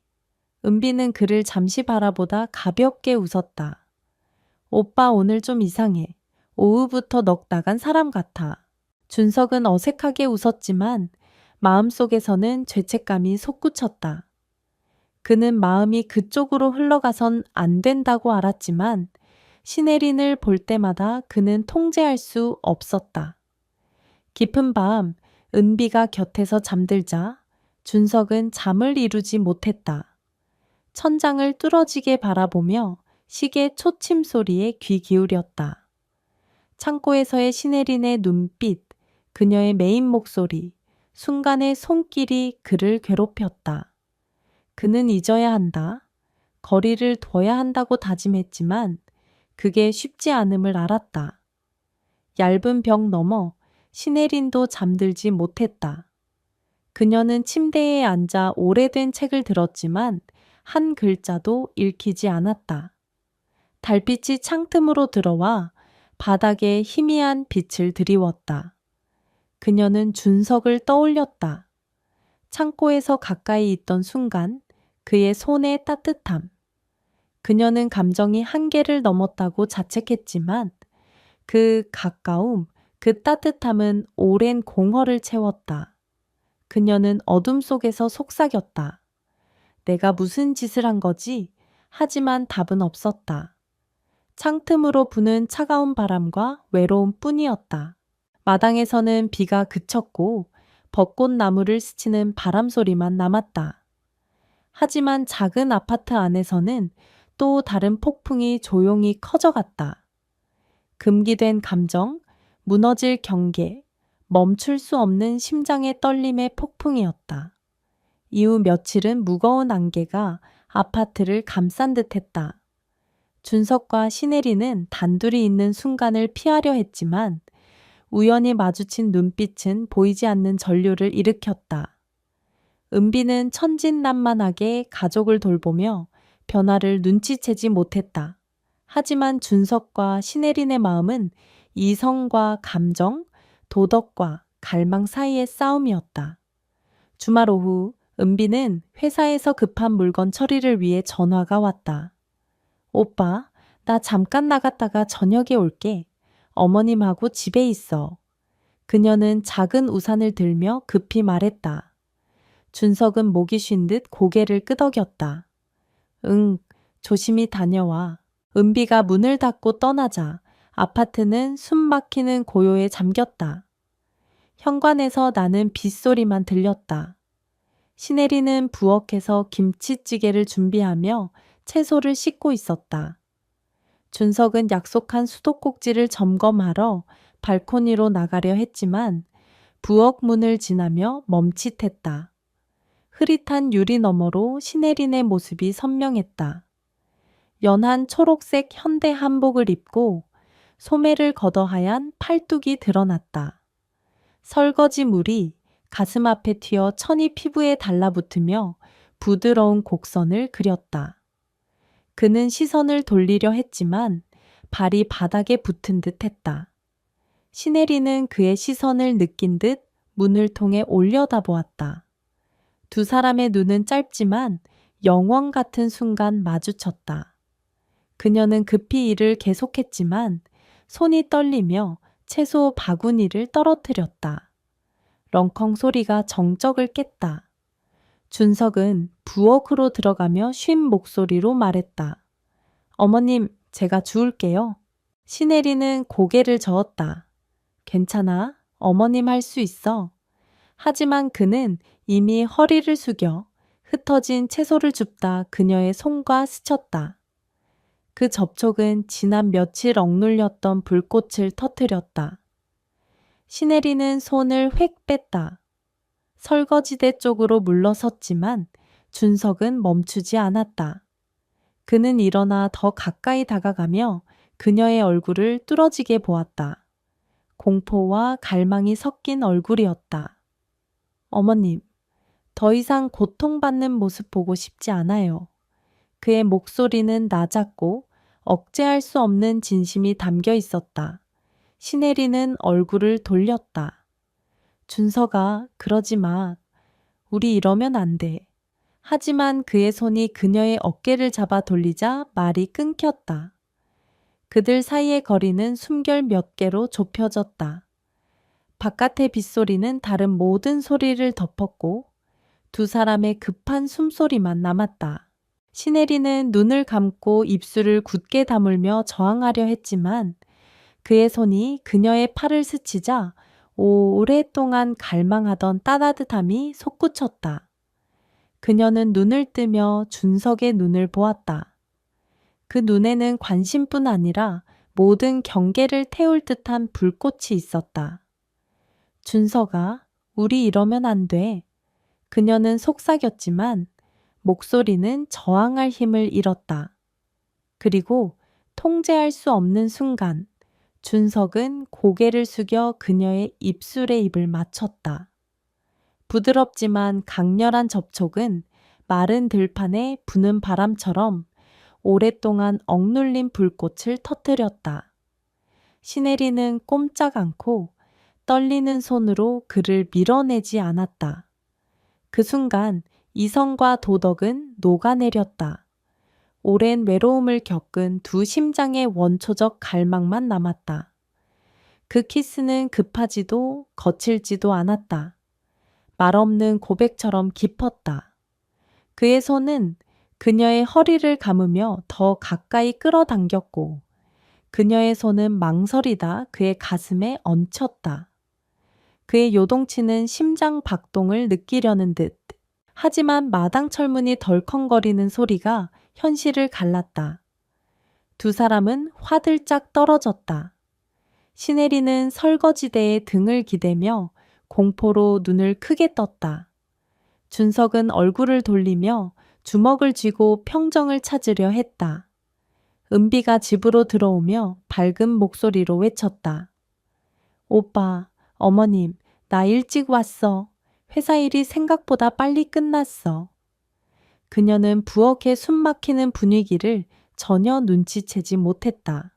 은비는 그를 잠시 바라보다 가볍게 웃었다. 오빠 오늘 좀 이상해. 오후부터 넋 나간 사람 같아. 준석은 어색하게 웃었지만 마음속에서는 죄책감이 솟구쳤다. 그는 마음이 그쪽으로 흘러가선 안 된다고 알았지만 신혜린을 볼 때마다 그는 통제할 수 없었다. 깊은 밤 은비가 곁에서 잠들자 준석은 잠을 이루지 못했다. 천장을 뚫어지게 바라보며 시계 초침 소리에 귀 기울였다. 창고에서의 신혜린의 눈빛, 그녀의 메인 목소리, 순간의 손길이 그를 괴롭혔다. 그는 잊어야 한다. 거리를 둬야 한다고 다짐했지만 그게 쉽지 않음을 알았다. 얇은 벽 너머 신혜린도 잠들지 못했다. 그녀는 침대에 앉아 오래된 책을 들었지만 한 글자도 읽히지 않았다. 달빛이 창틈으로 들어와 바닥에 희미한 빛을 드리웠다. 그녀는 준석을 떠올렸다. 창고에서 가까이 있던 순간 그의 손의 따뜻함. 그녀는 감정이 한계를 넘었다고 자책했지만 그 가까움, 그 따뜻함은 오랜 공허를 채웠다. 그녀는 어둠 속에서 속삭였다. 내가 무슨 짓을 한 거지? 하지만 답은 없었다. 창틈으로 부는 차가운 바람과 외로움뿐이었다. 마당에서는 비가 그쳤고 벚꽃나무를 스치는 바람 소리만 남았다. 하지만 작은 아파트 안에서는 또 다른 폭풍이 조용히 커져갔다. 금기된 감정, 무너질 경계, 멈출 수 없는 심장의 떨림의 폭풍이었다. 이후 며칠은 무거운 안개가 아파트를 감싼 듯했다. 준석과 신혜리는 단둘이 있는 순간을 피하려 했지만 우연히 마주친 눈빛은 보이지 않는 전류를 일으켰다. 은비는 천진난만하게 가족을 돌보며 변화를 눈치채지 못했다. 하지만 준석과 신혜린의 마음은 이성과 감정, 도덕과 갈망 사이의 싸움이었다. 주말 오후 은비는 회사에서 급한 물건 처리를 위해 전화가 왔다. 오빠, 나 잠깐 나갔다가 저녁에 올게. 어머님하고 집에 있어. 그녀는 작은 우산을 들며 급히 말했다. 준석은 목이 쉰 듯 고개를 끄덕였다. 응, 조심히 다녀와. 은비가 문을 닫고 떠나자 아파트는 숨막히는 고요에 잠겼다. 현관에서 나는 빗소리만 들렸다. 신혜리는 부엌에서 김치찌개를 준비하며 채소를 씻고 있었다. 준석은 약속한 수도꼭지를 점검하러 발코니로 나가려 했지만 부엌 문을 지나며 멈칫했다. 흐릿한 유리 너머로 신혜린의 모습이 선명했다. 연한 초록색 현대 한복을 입고 소매를 걷어 하얀 팔뚝이 드러났다. 설거지 물이 가슴 앞에 튀어 천이 피부에 달라붙으며 부드러운 곡선을 그렸다. 그는 시선을 돌리려 했지만 발이 바닥에 붙은 듯 했다. 신혜리는 그의 시선을 느낀 듯 문을 통해 올려다보았다. 두 사람의 눈은 짧지만 영원 같은 순간 마주쳤다. 그녀는 급히 일을 계속했지만 손이 떨리며 채소 바구니를 떨어뜨렸다. 렁컹 소리가 정적을 깼다. 준석은 부엌으로 들어가며 쉰 목소리로 말했다. 어머님, 제가 주울게요. 신혜리는 고개를 저었다. 괜찮아. 어머님 할 수 있어. 하지만 그는 이미 허리를 숙여 흩어진 채소를 줍다 그녀의 손과 스쳤다. 그 접촉은 지난 며칠 억눌렸던 불꽃을 터뜨렸다. 신혜리는 손을 획 뺐다. 설거지대 쪽으로 물러섰지만 준석은 멈추지 않았다. 그는 일어나 더 가까이 다가가며 그녀의 얼굴을 뚫어지게 보았다. 공포와 갈망이 섞인 얼굴이었다. 어머님, 더 이상 고통받는 모습 보고 싶지 않아요. 그의 목소리는 낮았고 억제할 수 없는 진심이 담겨 있었다. 신혜리는 얼굴을 돌렸다. 준석아, 그러지 마. 우리 이러면 안 돼. 하지만 그의 손이 그녀의 어깨를 잡아 돌리자 말이 끊겼다. 그들 사이의 거리는 숨결 몇 개로 좁혀졌다. 바깥의 빗소리는 다른 모든 소리를 덮었고 두 사람의 급한 숨소리만 남았다. 시네리는 눈을 감고 입술을 굳게 다물며 저항하려 했지만 그의 손이 그녀의 팔을 스치자 오랫동안 갈망하던 따뜻함이 솟구쳤다. 그녀는 눈을 뜨며 준석의 눈을 보았다. 그 눈에는 관심뿐 아니라 모든 경계를 태울 듯한 불꽃이 있었다. 준석아, 우리 이러면 안 돼. 그녀는 속삭였지만 목소리는 저항할 힘을 잃었다. 그리고 통제할 수 없는 순간 준석은 고개를 숙여 그녀의 입술에 입을 맞췄다. 부드럽지만 강렬한 접촉은 마른 들판에 부는 바람처럼 오랫동안 억눌린 불꽃을 터뜨렸다. 시네리는 꼼짝 않고 떨리는 손으로 그를 밀어내지 않았다. 그 순간 이성과 도덕은 녹아내렸다. 오랜 외로움을 겪은 두 심장의 원초적 갈망만 남았다. 그 키스는 급하지도 거칠지도 않았다. 말없는 고백처럼 깊었다. 그의 손은 그녀의 허리를 감으며 더 가까이 끌어당겼고 그녀의 손은 망설이다 그의 가슴에 얹혔다. 그의 요동치는 심장 박동을 느끼려는 듯. 하지만 마당 철문이 덜컹거리는 소리가 현실을 갈랐다. 두 사람은 화들짝 떨어졌다. 시네리는 설거지대에 등을 기대며 공포로 눈을 크게 떴다. 준석은 얼굴을 돌리며 주먹을 쥐고 평정을 찾으려 했다. 은비가 집으로 들어오며 밝은 목소리로 외쳤다. 오빠, 어머님, 나 일찍 왔어. 회사 일이 생각보다 빨리 끝났어. 그녀는 부엌에 숨막히는 분위기를 전혀 눈치채지 못했다.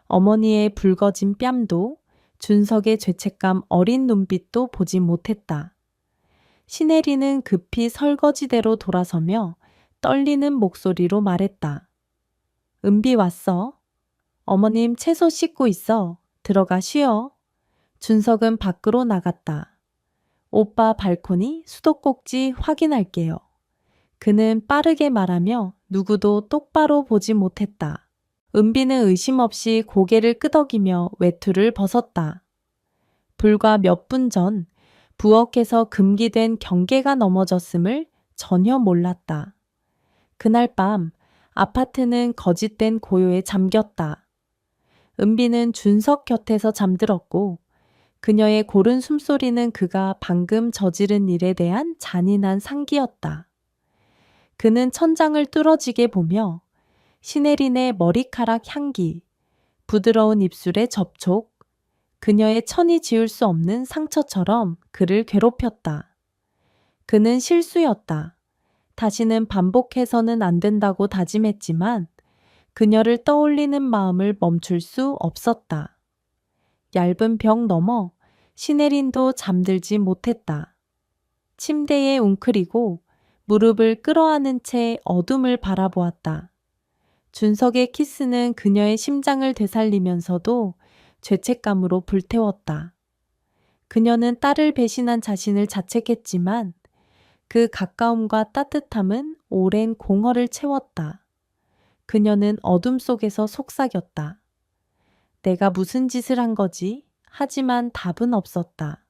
어머니의 붉어진 뺨도 준석의 죄책감 어린 눈빛도 보지 못했다. 시네리는 급히 설거지대로 돌아서며 떨리는 목소리로 말했다. 은비 왔어. 어머님 채소 씻고 있어. 들어가 쉬어. 준석은 밖으로 나갔다. 오빠 발코니 수도꼭지 확인할게요. 그는 빠르게 말하며 누구도 똑바로 보지 못했다. 은비는 의심 없이 고개를 끄덕이며 외투를 벗었다. 불과 몇 분 전 부엌에서 금기된 경계가 넘어졌음을 전혀 몰랐다. 그날 밤 아파트는 거짓된 고요에 잠겼다. 은비는 준석 곁에서 잠들었고 그녀의 고른 숨소리는 그가 방금 저지른 일에 대한 잔인한 상기였다. 그는 천장을 뚫어지게 보며 시네린의 머리카락 향기, 부드러운 입술의 접촉, 그녀의 천이 지울 수 없는 상처처럼 그를 괴롭혔다. 그는 실수였다. 다시는 반복해서는 안 된다고 다짐했지만 그녀를 떠올리는 마음을 멈출 수 없었다. 얇은 벽 너머 시네린도 잠들지 못했다. 침대에 웅크리고 무릎을 끌어안은 채 어둠을 바라보았다. 준석의 키스는 그녀의 심장을 되살리면서도 죄책감으로 불태웠다. 그녀는 딸을 배신한 자신을 자책했지만 그 가까움과 따뜻함은 오랜 공허를 채웠다. 그녀는 어둠 속에서 속삭였다. 내가 무슨 짓을 한 거지? 하지만 답은 없었다.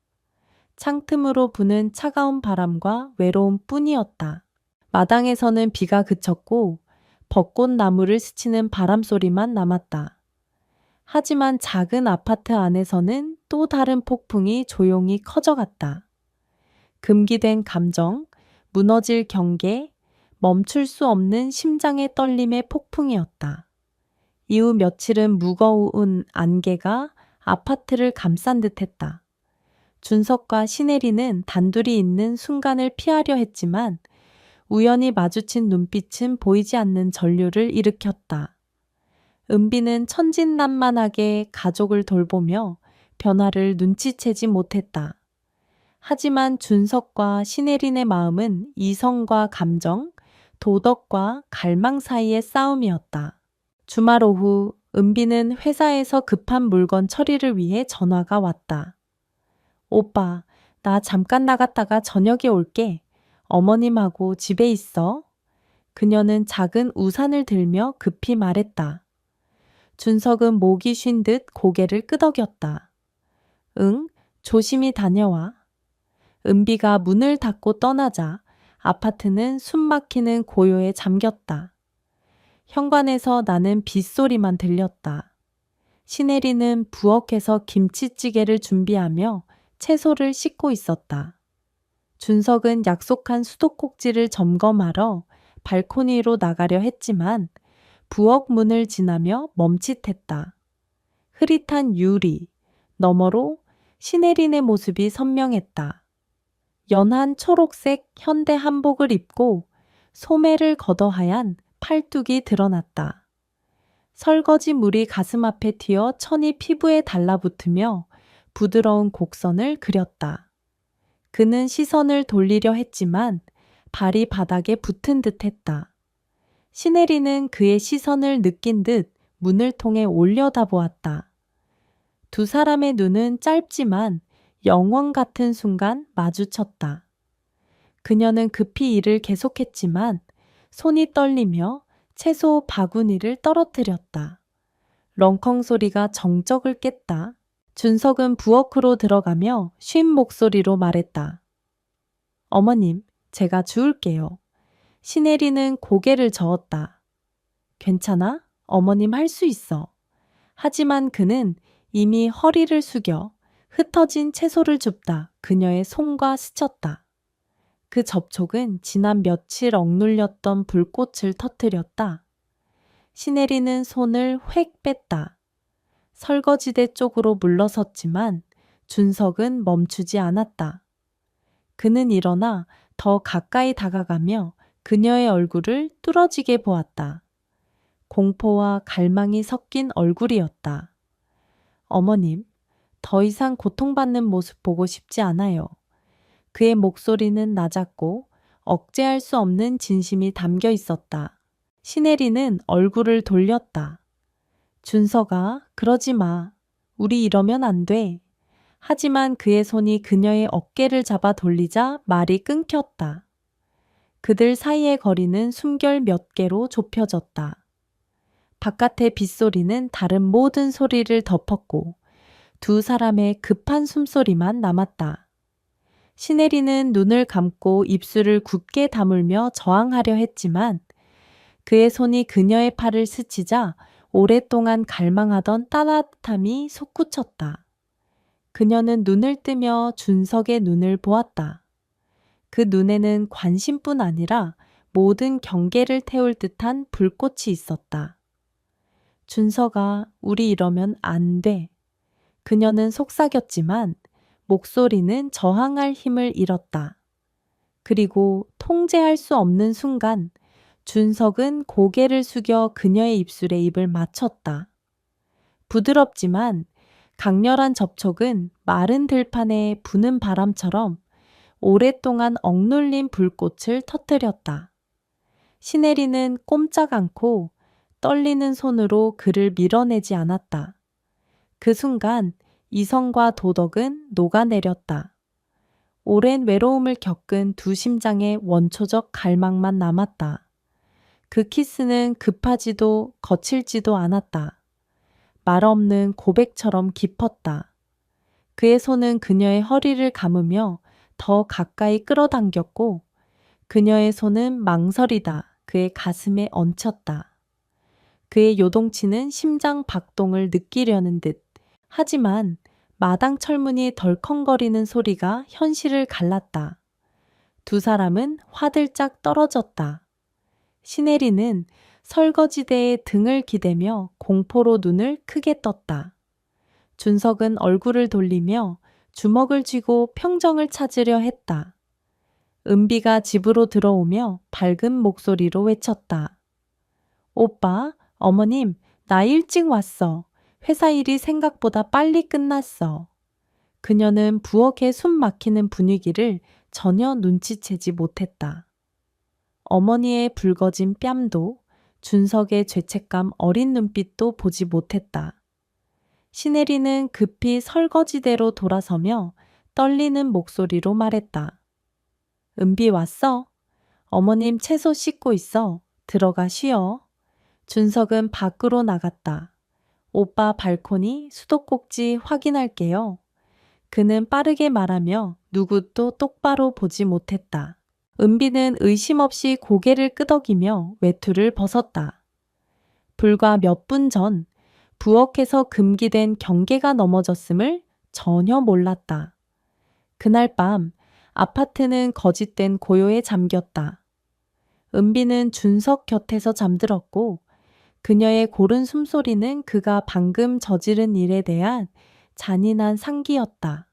창틈으로 부는 차가운 바람과 외로움 뿐이었다. 마당에서는 비가 그쳤고 벚꽃 나무를 스치는 바람 소리만 남았다. 하지만 작은 아파트 안에서는 또 다른 폭풍이 조용히 커져갔다. 금기된 감정, 무너질 경계, 멈출 수 없는 심장의 떨림의 폭풍이었다. 이후 며칠은 무거운 안개가 아파트를 감싼 듯했다. 준석과 시네리는 단둘이 있는 순간을 피하려 했지만 우연히 마주친 눈빛은 보이지 않는 전류를 일으켰다. 은비는 천진난만하게 가족을 돌보며 변화를 눈치채지 못했다. 하지만 준석과 신혜린의 마음은 이성과 감정, 도덕과 갈망 사이의 싸움이었다. 주말 오후 은비는 회사에서 급한 물건 처리를 위해 전화가 왔다. 오빠, 나 잠깐 나갔다가 저녁에 올게. 어머님하고 집에 있어. 그녀는 작은 우산을 들며 급히 말했다. 준석은 목이 쉰 듯 고개를 끄덕였다. 응, 조심히 다녀와. 은비가 문을 닫고 떠나자 아파트는 숨막히는 고요에 잠겼다. 현관에서 나는 빗소리만 들렸다. 신혜리는 부엌에서 김치찌개를 준비하며 채소를 씻고 있었다. 준석은 약속한 수도꼭지를 점검하러 발코니로 나가려 했지만 부엌 문을 지나며 멈칫했다. 흐릿한 유리, 너머로 신혜린의 모습이 선명했다. 연한 초록색 현대 한복을 입고 소매를 걷어 하얀 팔뚝이 드러났다. 설거지 물이 가슴 앞에 튀어 천이 피부에 달라붙으며 부드러운 곡선을 그렸다. 그는 시선을 돌리려 했지만 발이 바닥에 붙은 듯 했다. 신혜리는 그의 시선을 느낀 듯 문을 통해 올려다보았다. 두 사람의 눈은 짧지만 영원 같은 순간 마주쳤다. 그녀는 급히 일을 계속했지만 손이 떨리며 채소 바구니를 떨어뜨렸다. 렁컹 소리가 정적을 깼다. 준석은 부엌으로 들어가며 쉰 목소리로 말했다. 어머님, 제가 주울게요. 신혜리는 고개를 저었다. 괜찮아? 어머님 할 수 있어. 하지만 그는 이미 허리를 숙여 흩어진 채소를 줍다 그녀의 손과 스쳤다. 그 접촉은 지난 며칠 억눌렸던 불꽃을 터뜨렸다. 신혜리는 손을 획 뺐다. 설거지대 쪽으로 물러섰지만 준석은 멈추지 않았다. 그는 일어나 더 가까이 다가가며 그녀의 얼굴을 뚫어지게 보았다. 공포와 갈망이 섞인 얼굴이었다. 어머님, 더 이상 고통받는 모습 보고 싶지 않아요. 그의 목소리는 낮았고 억제할 수 없는 진심이 담겨 있었다. 신혜리는 얼굴을 돌렸다. 준석아, 그러지 마. 우리 이러면 안 돼. 하지만 그의 손이 그녀의 어깨를 잡아 돌리자 말이 끊겼다. 그들 사이의 거리는 숨결 몇 개로 좁혀졌다. 바깥의 빗소리는 다른 모든 소리를 덮었고 두 사람의 급한 숨소리만 남았다. 신혜리는 눈을 감고 입술을 굳게 다물며 저항하려 했지만 그의 손이 그녀의 팔을 스치자 오랫동안 갈망하던 따뜻함이 솟구쳤다. 그녀는 눈을 뜨며 준석의 눈을 보았다. 그 눈에는 관심뿐 아니라 모든 경계를 태울 듯한 불꽃이 있었다. 준석아, 우리 이러면 안 돼. 그녀는 속삭였지만 목소리는 저항할 힘을 잃었다. 그리고 통제할 수 없는 순간 준석은 고개를 숙여 그녀의 입술에 입을 맞췄다. 부드럽지만 강렬한 접촉은 마른 들판에 부는 바람처럼 오랫동안 억눌린 불꽃을 터뜨렸다. 신혜리는 꼼짝 않고 떨리는 손으로 그를 밀어내지 않았다. 그 순간 이성과 도덕은 녹아내렸다. 오랜 외로움을 겪은 두 심장의 원초적 갈망만 남았다. 그 키스는 급하지도 거칠지도 않았다. 말 없는 고백처럼 깊었다. 그의 손은 그녀의 허리를 감으며 더 가까이 끌어당겼고 그녀의 손은 망설이다 그의 가슴에 얹혔다. 그의 요동치는 심장 박동을 느끼려는 듯. 하지만 마당 철문이 덜컹거리는 소리가 현실을 갈랐다. 두 사람은 화들짝 떨어졌다. 신혜리는 설거지대에 등을 기대며 공포로 눈을 크게 떴다. 준석은 얼굴을 돌리며 주먹을 쥐고 평정을 찾으려 했다. 은비가 집으로 들어오며 밝은 목소리로 외쳤다. 오빠, 어머님, 나 일찍 왔어. 회사 일이 생각보다 빨리 끝났어. 그녀는 부엌에 숨 막히는 분위기를 전혀 눈치채지 못했다. 어머니의 붉어진 뺨도 준석의 죄책감 어린 눈빛도 보지 못했다. 신혜리는 급히 설거지대로 돌아서며 떨리는 목소리로 말했다. 은비 왔어? 어머님 채소 씻고 있어. 들어가 쉬어. 준석은 밖으로 나갔다. 오빠 발코니 수도꼭지 확인할게요. 그는 빠르게 말하며 누구도 똑바로 보지 못했다. 은비는 의심 없이 고개를 끄덕이며 외투를 벗었다. 불과 몇 분 전 부엌에서 금기된 경계가 넘어졌음을 전혀 몰랐다. 그날 밤 아파트는 거짓된 고요에 잠겼다. 은비는 준석 곁에서 잠들었고 그녀의 고른 숨소리는 그가 방금 저지른 일에 대한 잔인한 상기였다.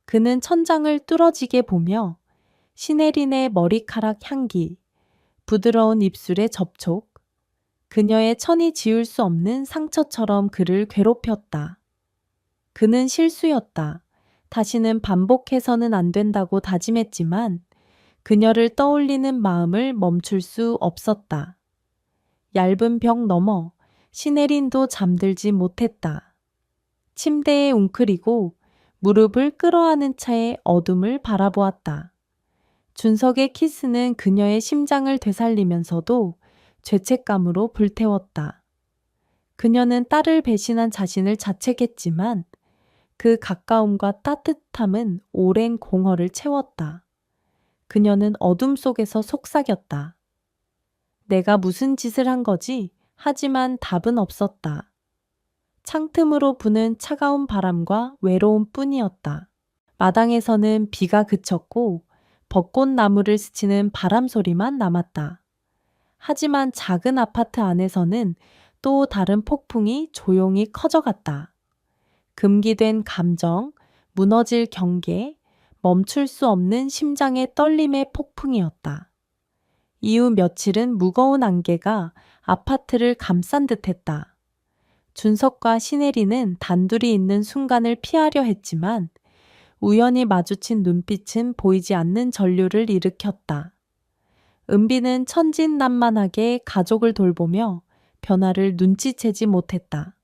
그는 천장을 뚫어지게 보며 신혜린의 머리카락 향기, 부드러운 입술의 접촉, 그녀의 천이 지울 수 없는 상처처럼 그를 괴롭혔다. 그는 실수였다. 다시는 반복해서는 안 된다고 다짐했지만 그녀를 떠올리는 마음을 멈출 수 없었다. 얇은 벽 너머 신혜린도 잠들지 못했다. 침대에 웅크리고 무릎을 끌어안은 채 어둠을 바라보았다. 준석의 키스는 그녀의 심장을 되살리면서도 죄책감으로 불태웠다. 그녀는 딸을 배신한 자신을 자책했지만 그 가까움과 따뜻함은 오랜 공허를 채웠다. 그녀는 어둠 속에서 속삭였다. 내가 무슨 짓을 한 거지? 하지만 답은 없었다. 창틈으로 부는 차가운 바람과 외로움뿐이었다. 마당에서는 비가 그쳤고 벚꽃나무를 스치는 바람 소리만 남았다. 하지만 작은 아파트 안에서는 또 다른 폭풍이 조용히 커져갔다. 금기된 감정, 무너질 경계, 멈출 수 없는 심장의 떨림의 폭풍이었다. 이후 며칠은 무거운 안개가 아파트를 감싼 듯했다. 준석과 신혜리는 단둘이 있는 순간을 피하려 했지만 우연히 마주친 눈빛은 보이지 않는 전류를 일으켰다. 은비는 천진난만하게 가족을 돌보며 변화를 눈치채지 못했다.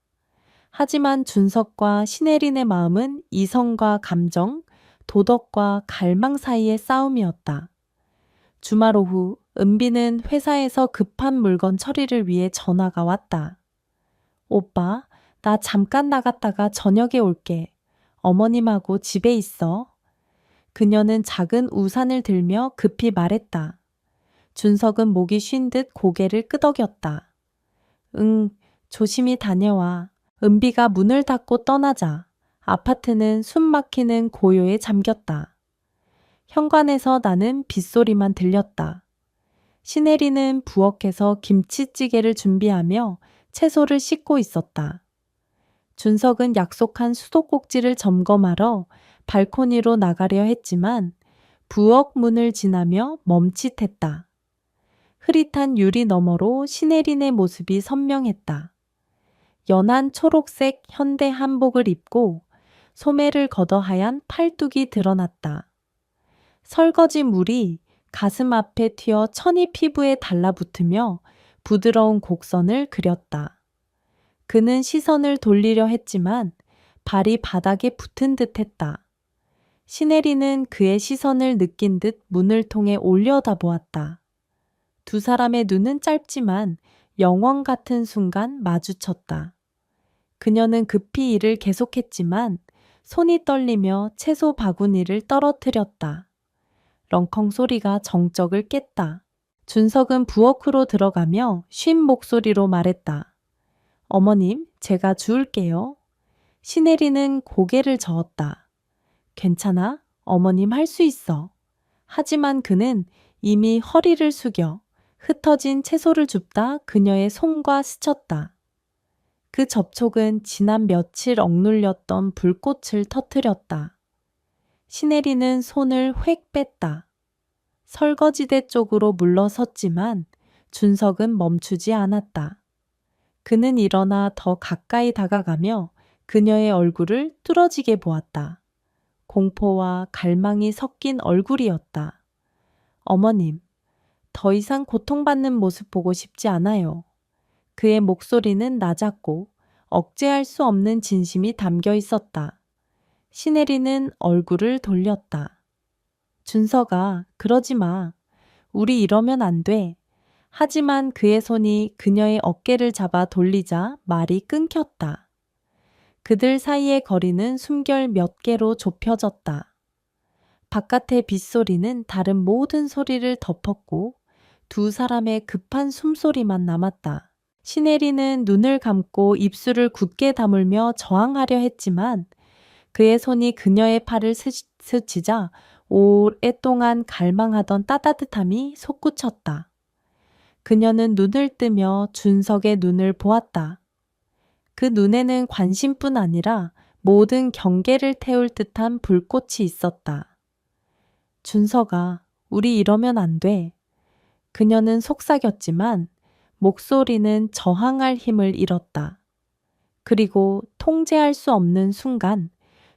하지만 준석과 신혜린의 마음은 이성과 감정, 도덕과 갈망 사이의 싸움이었다. 주말 오후 은비는 회사에서 급한 물건 처리를 위해 전화가 왔다. 오빠, 나 잠깐 나갔다가 저녁에 올게. 어머님하고 집에 있어. 그녀는 작은 우산을 들며 급히 말했다. 준석은 목이 쉰 듯 고개를 끄덕였다. 응, 조심히 다녀와. 은비가 문을 닫고 떠나자 아파트는 숨 막히는 고요에 잠겼다. 현관에서 나는 빗소리만 들렸다. 신혜리는 부엌에서 김치찌개를 준비하며 채소를 씻고 있었다. 준석은 약속한 수도꼭지를 점검하러 발코니로 나가려 했지만 부엌 문을 지나며 멈칫했다. 흐릿한 유리 너머로 신혜린의 모습이 선명했다. 연한 초록색 현대 한복을 입고 소매를 걷어 하얀 팔뚝이 드러났다. 설거지 물이 가슴 앞에 튀어 천이 피부에 달라붙으며 부드러운 곡선을 그렸다. 그는 시선을 돌리려 했지만 발이 바닥에 붙은 듯 했다. 신혜리는 그의 시선을 느낀 듯 문을 통해 올려다보았다. 두 사람의 눈은 짧지만 영원 같은 순간 마주쳤다. 그녀는 급히 일을 계속했지만 손이 떨리며 채소 바구니를 떨어뜨렸다. 렁컹 소리가 정적을 깼다. 준석은 부엌으로 들어가며 쉰 목소리로 말했다. 어머님, 제가 주울게요. 신혜리는 고개를 저었다. 괜찮아? 어머님 할 수 있어. 하지만 그는 이미 허리를 숙여 흩어진 채소를 줍다 그녀의 손과 스쳤다. 그 접촉은 지난 며칠 억눌렸던 불꽃을 터뜨렸다. 신혜리는 손을 획 뺐다. 설거지대 쪽으로 물러섰지만 준석은 멈추지 않았다. 그는 일어나 더 가까이 다가가며 그녀의 얼굴을 뚫어지게 보았다. 공포와 갈망이 섞인 얼굴이었다. 어머님, 더 이상 고통받는 모습 보고 싶지 않아요. 그의 목소리는 낮았고 억제할 수 없는 진심이 담겨 있었다. 시네리는 얼굴을 돌렸다. 준서가, 그러지 마. 우리 이러면 안 돼. 하지만 그의 손이 그녀의 어깨를 잡아 돌리자 말이 끊겼다. 그들 사이의 거리는 숨결 몇 개로 좁혀졌다. 바깥의 빗소리는 다른 모든 소리를 덮었고 두 사람의 급한 숨소리만 남았다. 시네리는 눈을 감고 입술을 굳게 다물며 저항하려 했지만 그의 손이 그녀의 팔을 스치자 오랫동안 갈망하던 따뜻함이 솟구쳤다. 그녀는 눈을 뜨며 준석의 눈을 보았다. 그 눈에는 관심뿐 아니라 모든 경계를 태울 듯한 불꽃이 있었다. 준석아, 우리 이러면 안 돼. 그녀는 속삭였지만 목소리는 저항할 힘을 잃었다. 그리고 통제할 수 없는 순간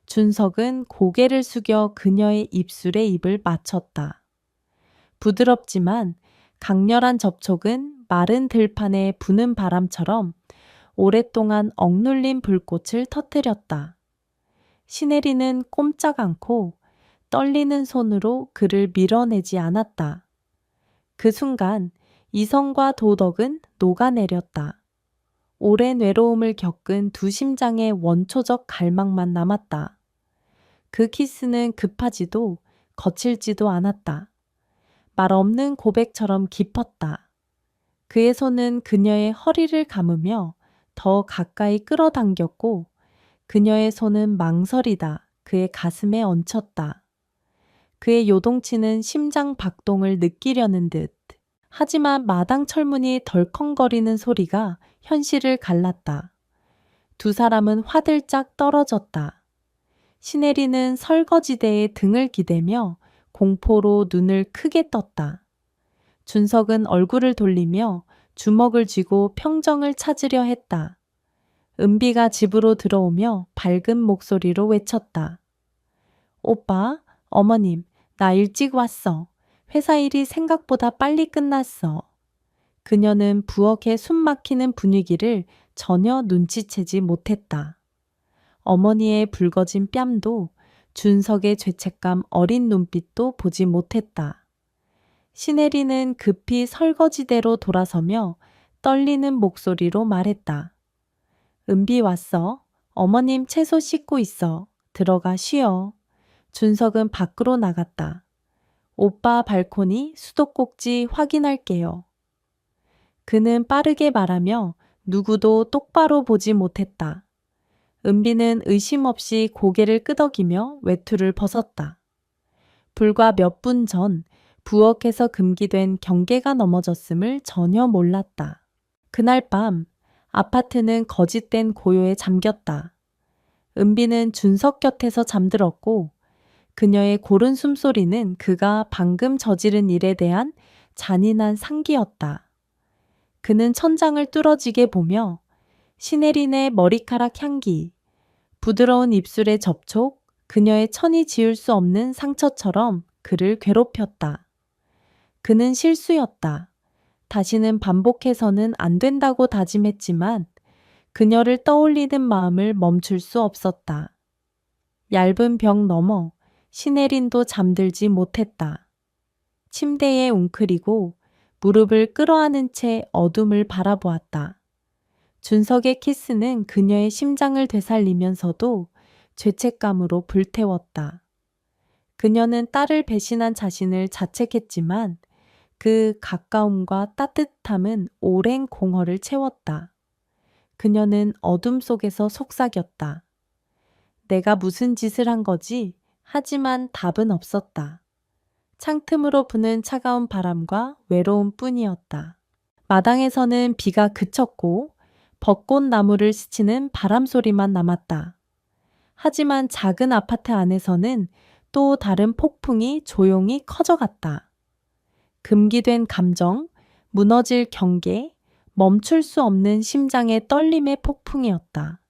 준석은 고개를 숙여 그녀의 입술에 입을 맞췄다. 부드럽지만 강렬한 접촉은 마른 들판에 부는 바람처럼 오랫동안 억눌린 불꽃을 터뜨렸다. 시네리는 꼼짝 않고 떨리는 손으로 그를 밀어내지 않았다. 그 순간 이성과 도덕은 녹아내렸다. 오랜 외로움을 겪은 두 심장의 원초적 갈망만 남았다. 그 키스는 급하지도 거칠지도 않았다. 말 없는 고백처럼 깊었다. 그의 손은 그녀의 허리를 감으며 더 가까이 끌어당겼고 그녀의 손은 망설이다 그의 가슴에 얹혔다. 그의 요동치는 심장 박동을 느끼려는 듯. 하지만 마당 철문이 덜컹거리는 소리가 현실을 갈랐다. 두 사람은 화들짝 떨어졌다. 시네리는 설거지대에 등을 기대며 공포로 눈을 크게 떴다. 준석은 얼굴을 돌리며 주먹을 쥐고 평정을 찾으려 했다. 은비가 집으로 들어오며 밝은 목소리로 외쳤다. 오빠, 어머님, 나 일찍 왔어. 회사 일이 생각보다 빨리 끝났어. 그녀는 부엌의 숨막히는 분위기를 전혀 눈치채지 못했다. 어머니의 붉어진 뺨도 준석의 죄책감 어린 눈빛도 보지 못했다. 시네리는 급히 설거지대로 돌아서며 떨리는 목소리로 말했다. 은비 왔어. 어머님 채소 씻고 있어. 들어가 쉬어. 준석은 밖으로 나갔다. 오빠 발코니 수도꼭지 확인할게요. 그는 빠르게 말하며 누구도 똑바로 보지 못했다. 은비는 의심 없이 고개를 끄덕이며 외투를 벗었다. 불과 몇 분 전 부엌에서 금기된 경계가 넘어졌음을 전혀 몰랐다. 그날 밤 아파트는 거짓된 고요에 잠겼다. 은비는 준석 곁에서 잠들었고 그녀의 고른 숨소리는 그가 방금 저지른 일에 대한 잔인한 상기였다. 그는 천장을 뚫어지게 보며 시네린의 머리카락 향기, 부드러운 입술의 접촉, 그녀의 천이 지울 수 없는 상처처럼 그를 괴롭혔다. 그는 실수였다. 다시는 반복해서는 안 된다고 다짐했지만 그녀를 떠올리는 마음을 멈출 수 없었다. 얇은 벽 너머 시네린도 잠들지 못했다. 침대에 웅크리고 무릎을 끌어안은 채 어둠을 바라보았다. 준석의 키스는 그녀의 심장을 되살리면서도 죄책감으로 불태웠다. 그녀는 딸을 배신한 자신을 자책했지만 그 가까움과 따뜻함은 오랜 공허를 채웠다. 그녀는 어둠 속에서 속삭였다. 내가 무슨 짓을 한 거지? 하지만 답은 없었다. 창틈으로 부는 차가운 바람과 외로움 뿐이었다. 마당에서는 비가 그쳤고 벚꽃 나무를 스치는 바람 소리만 남았다. 하지만 작은 아파트 안에서는 또 다른 폭풍이 조용히 커져갔다. 금기된 감정, 무너질 경계, 멈출 수 없는 심장의 떨림의 폭풍이었다.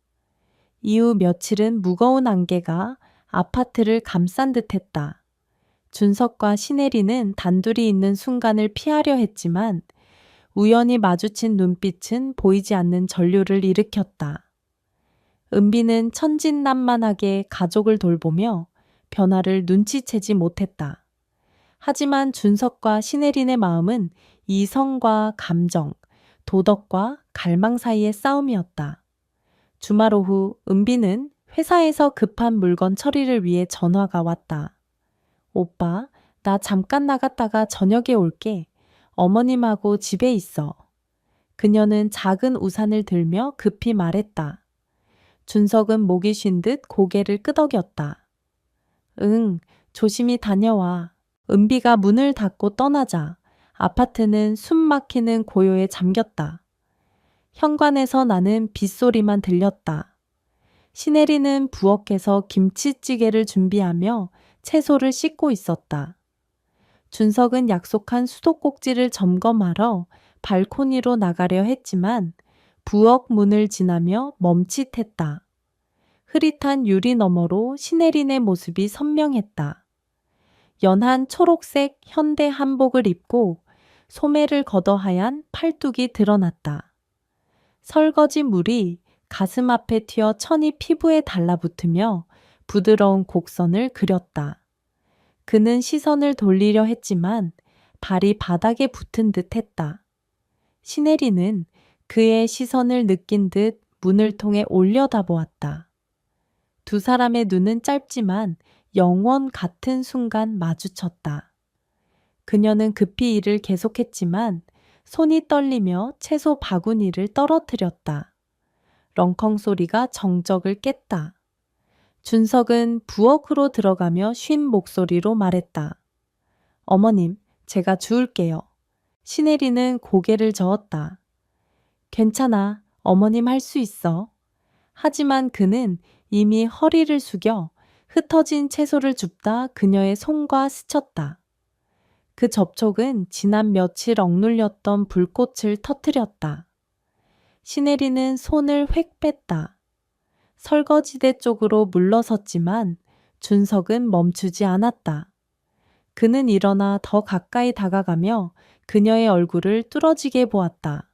이후 며칠은 무거운 안개가 아파트를 감싼 듯했다. 준석과 신혜리는 단둘이 있는 순간을 피하려 했지만 우연히 마주친 눈빛은 보이지 않는 전류를 일으켰다. 은비는 천진난만하게 가족을 돌보며 변화를 눈치채지 못했다. 하지만 준석과 신혜린의 마음은 이성과 감정, 도덕과 갈망 사이의 싸움이었다. 주말 오후 은비는 회사에서 급한 물건 처리를 위해 전화가 왔다. 오빠, 나 잠깐 나갔다가 저녁에 올게. 어머님하고 집에 있어. 그녀는 작은 우산을 들며 급히 말했다. 준석은 목이 쉰 듯 고개를 끄덕였다. 응, 조심히 다녀와. 은비가 문을 닫고 떠나자 아파트는 숨 막히는 고요에 잠겼다. 현관에서 나는 빗소리만 들렸다. 신혜리는 부엌에서 김치찌개를 준비하며 채소를 씻고 있었다. 준석은 약속한 수도꼭지를 점검하러 발코니로 나가려 했지만 부엌 문을 지나며 멈칫했다. 흐릿한 유리 너머로 신혜린의 모습이 선명했다. 연한 초록색 현대 한복을 입고 소매를 걷어 하얀 팔뚝이 드러났다. 설거지 물이 가슴 앞에 튀어 천이 피부에 달라붙으며 부드러운 곡선을 그렸다. 그는 시선을 돌리려 했지만 발이 바닥에 붙은 듯 했다. 신혜리는 그의 시선을 느낀 듯 문을 통해 올려다보았다. 두 사람의 눈은 짧지만 영원 같은 순간 마주쳤다. 그녀는 급히 일을 계속했지만 손이 떨리며 채소 바구니를 떨어뜨렸다. 렁컹 소리가 정적을 깼다. 준석은 부엌으로 들어가며 쉰 목소리로 말했다. 어머님, 제가 주울게요. 신혜리는 고개를 저었다. 괜찮아, 어머님 할 수 있어. 하지만 그는 이미 허리를 숙여 흩어진 채소를 줍다 그녀의 손과 스쳤다. 그 접촉은 지난 며칠 억눌렸던 불꽃을 터뜨렸다. 신혜리는 손을 획 뺐다. 설거지대 쪽으로 물러섰지만 준석은 멈추지 않았다. 그는 일어나 더 가까이 다가가며 그녀의 얼굴을 뚫어지게 보았다.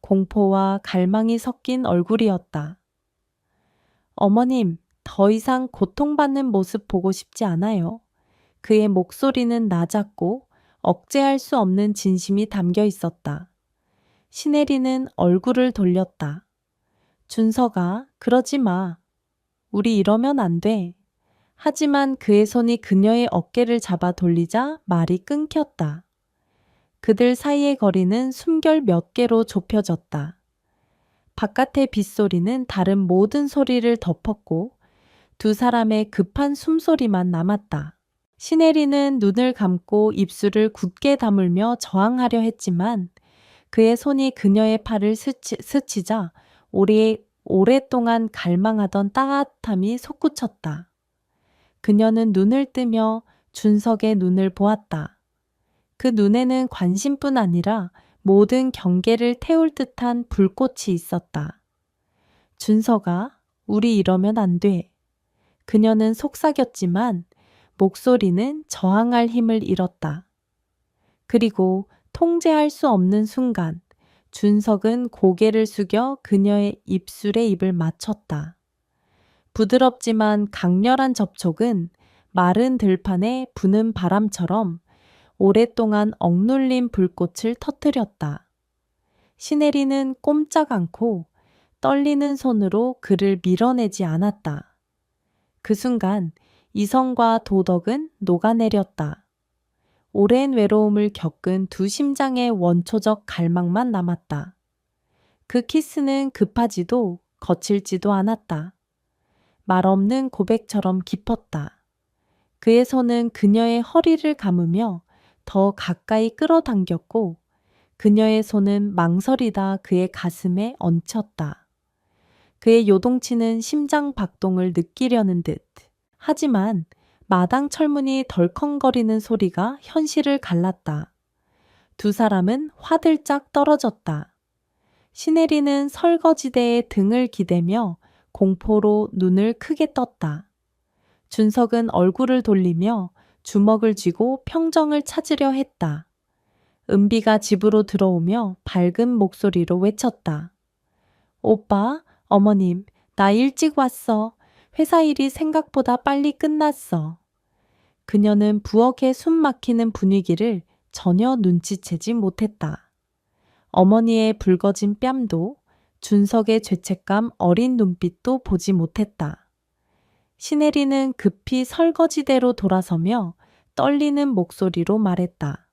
공포와 갈망이 섞인 얼굴이었다. 어머님, 더 이상 고통받는 모습 보고 싶지 않아요. 그의 목소리는 낮았고 억제할 수 없는 진심이 담겨 있었다. 신혜리는 얼굴을 돌렸다. 준석아, 그러지 마. 우리 이러면 안 돼. 하지만 그의 손이 그녀의 어깨를 잡아 돌리자 말이 끊겼다. 그들 사이의 거리는 숨결 몇 개로 좁혀졌다. 바깥의 빗소리는 다른 모든 소리를 덮었고 두 사람의 급한 숨소리만 남았다. 신혜리는 눈을 감고 입술을 굳게 다물며 저항하려 했지만 그의 손이 그녀의 팔을 스치자 오랫동안 갈망하던 따뜻함이 솟구쳤다. 그녀는 눈을 뜨며 준석의 눈을 보았다. 그 눈에는 관심뿐 아니라 모든 경계를 태울 듯한 불꽃이 있었다. 준석아, 우리 이러면 안 돼. 그녀는 속삭였지만 목소리는 저항할 힘을 잃었다. 그리고 통제할 수 없는 순간 준석은 고개를 숙여 그녀의 입술에 입을 맞췄다. 부드럽지만 강렬한 접촉은 마른 들판에 부는 바람처럼 오랫동안 억눌린 불꽃을 터뜨렸다. 신혜리는 꼼짝 않고 떨리는 손으로 그를 밀어내지 않았다. 그 순간 이성과 도덕은 녹아내렸다. 오랜 외로움을 겪은 두 심장의 원초적 갈망만 남았다. 그 키스는 급하지도 거칠지도 않았다. 말없는 고백처럼 깊었다. 그의 손은 그녀의 허리를 감으며 더 가까이 끌어당겼고 그녀의 손은 망설이다 그의 가슴에 얹혔다. 그의 요동치는 심장 박동을 느끼려는 듯. 하지만 마당 철문이 덜컹거리는 소리가 현실을 갈랐다. 두 사람은 화들짝 떨어졌다. 신혜리는 설거지대에 등을 기대며 공포로 눈을 크게 떴다. 준석은 얼굴을 돌리며 주먹을 쥐고 평정을 찾으려 했다. 은비가 집으로 들어오며 밝은 목소리로 외쳤다. 오빠, 어머님, 나 일찍 왔어. 회사 일이 생각보다 빨리 끝났어. 그녀는 부엌에 숨 막히는 분위기를 전혀 눈치채지 못했다. 어머니의 붉어진 뺨도 준석의 죄책감 어린 눈빛도 보지 못했다. 신혜리는 급히 설거지대로 돌아서며 떨리는 목소리로 말했다.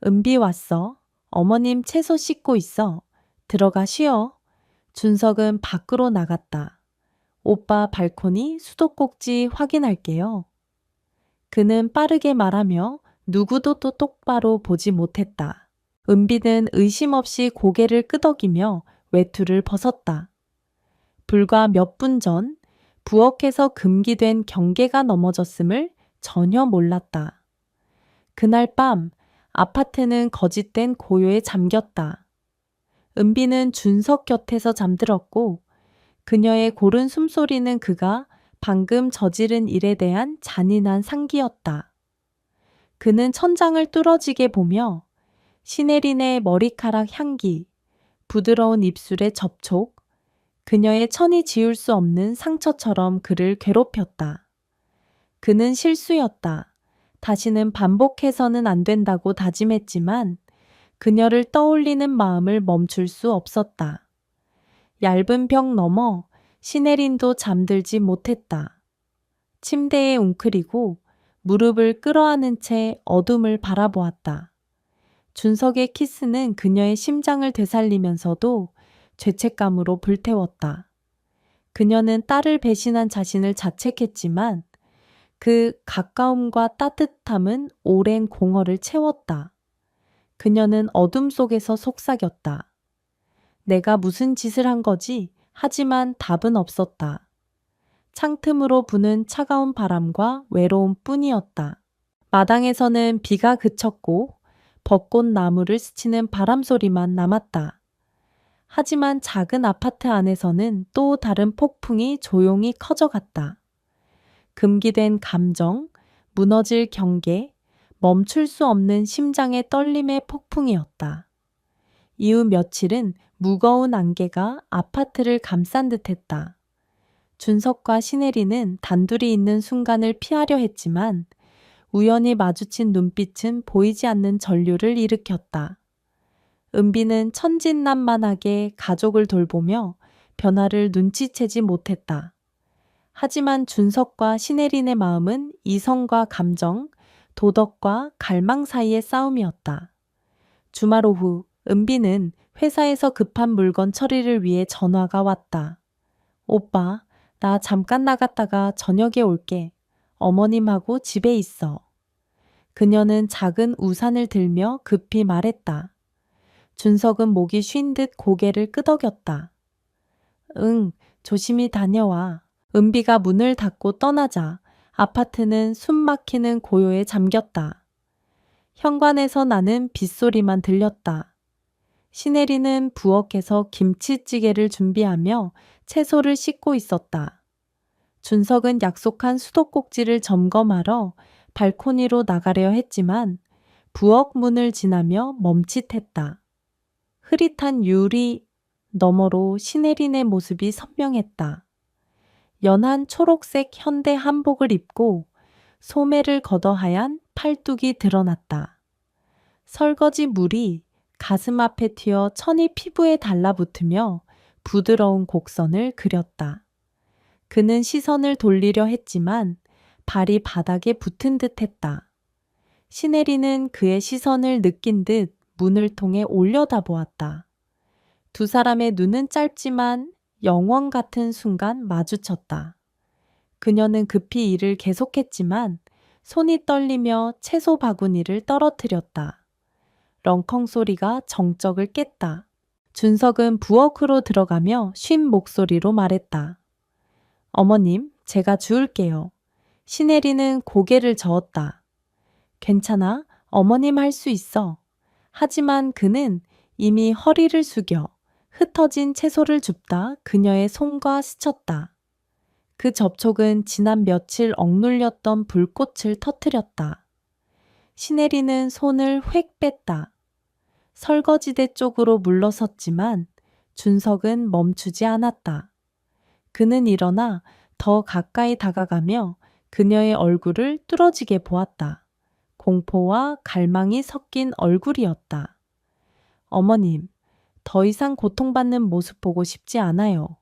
은비 왔어. 어머님 채소 씻고 있어. 들어가 쉬어. 준석은 밖으로 나갔다. 오빠 발코니 수도꼭지 확인할게요. 그는 빠르게 말하며 누구도 또 똑바로 보지 못했다. 은비는 의심 없이 고개를 끄덕이며 외투를 벗었다. 불과 몇 분 전 부엌에서 금기된 경계가 넘어졌음을 전혀 몰랐다. 그날 밤 아파트는 거짓된 고요에 잠겼다. 은비는 준석 곁에서 잠들었고 그녀의 고른 숨소리는 그가 방금 저지른 일에 대한 잔인한 상기였다. 그는 천장을 뚫어지게 보며 신혜린의 머리카락 향기, 부드러운 입술의 접촉, 그녀의 천이 지울 수 없는 상처처럼 그를 괴롭혔다. 그는 실수였다. 다시는 반복해서는 안 된다고 다짐했지만 그녀를 떠올리는 마음을 멈출 수 없었다. 얇은 벽 너머 신혜린도 잠들지 못했다. 침대에 웅크리고 무릎을 끌어안은 채 어둠을 바라보았다. 준석의 키스는 그녀의 심장을 되살리면서도 죄책감으로 불태웠다. 그녀는 딸을 배신한 자신을 자책했지만 그 가까움과 따뜻함은 오랜 공허를 채웠다. 그녀는 어둠 속에서 속삭였다. 내가 무슨 짓을 한 거지? 하지만 답은 없었다. 창틈으로 부는 차가운 바람과 외로움 뿐이었다. 마당에서는 비가 그쳤고 벚꽃 나무를 스치는 바람 소리만 남았다. 하지만 작은 아파트 안에서는 또 다른 폭풍이 조용히 커져갔다. 금기된 감정, 무너질 경계, 멈출 수 없는 심장의 떨림의 폭풍이었다. 이후 며칠은 무거운 안개가 아파트를 감싼 듯했다. 준석과 신혜리는 단둘이 있는 순간을 피하려 했지만 우연히 마주친 눈빛은 보이지 않는 전류를 일으켰다. 은비는 천진난만하게 가족을 돌보며 변화를 눈치채지 못했다. 하지만 준석과 신혜린의 마음은 이성과 감정, 도덕과 갈망 사이의 싸움이었다. 주말 오후 은비는 회사에서 급한 물건 처리를 위해 전화가 왔다. 오빠, 나 잠깐 나갔다가 저녁에 올게. 어머님하고 집에 있어. 그녀는 작은 우산을 들며 급히 말했다. 준석은 목이 쉰 듯 고개를 끄덕였다. 응, 조심히 다녀와. 은비가 문을 닫고 떠나자 아파트는 숨막히는 고요에 잠겼다. 현관에서 나는 빗소리만 들렸다. 신혜리는 부엌에서 김치찌개를 준비하며 채소를 씻고 있었다. 준석은 약속한 수도꼭지를 점검하러 발코니로 나가려 했지만 부엌 문을 지나며 멈칫했다. 흐릿한 유리 너머로 신혜린의 모습이 선명했다. 연한 초록색 현대 한복을 입고 소매를 걷어 하얀 팔뚝이 드러났다. 설거지 물이 가슴 앞에 튀어 천이 피부에 달라붙으며 부드러운 곡선을 그렸다. 그는 시선을 돌리려 했지만 발이 바닥에 붙은 듯 했다. 신혜리는 그의 시선을 느낀 듯 문을 통해 올려다보았다. 두 사람의 눈은 짧지만 영원 같은 순간 마주쳤다. 그녀는 급히 일을 계속했지만 손이 떨리며 채소 바구니를 떨어뜨렸다. 렁컹 소리가 정적을 깼다. 준석은 부엌으로 들어가며 쉰 목소리로 말했다. 어머님, 제가 주울게요. 신혜리는 고개를 저었다. 괜찮아, 어머님 할 수 있어. 하지만 그는 이미 허리를 숙여 흩어진 채소를 줍다 그녀의 손과 스쳤다. 그 접촉은 지난 며칠 억눌렸던 불꽃을 터뜨렸다. 시네리는 손을 획 뺐다. 설거지대 쪽으로 물러섰지만 준석은 멈추지 않았다. 그는 일어나 더 가까이 다가가며 그녀의 얼굴을 뚫어지게 보았다. 공포와 갈망이 섞인 얼굴이었다. 어머님, 더 이상 고통받는 모습 보고 싶지 않아요.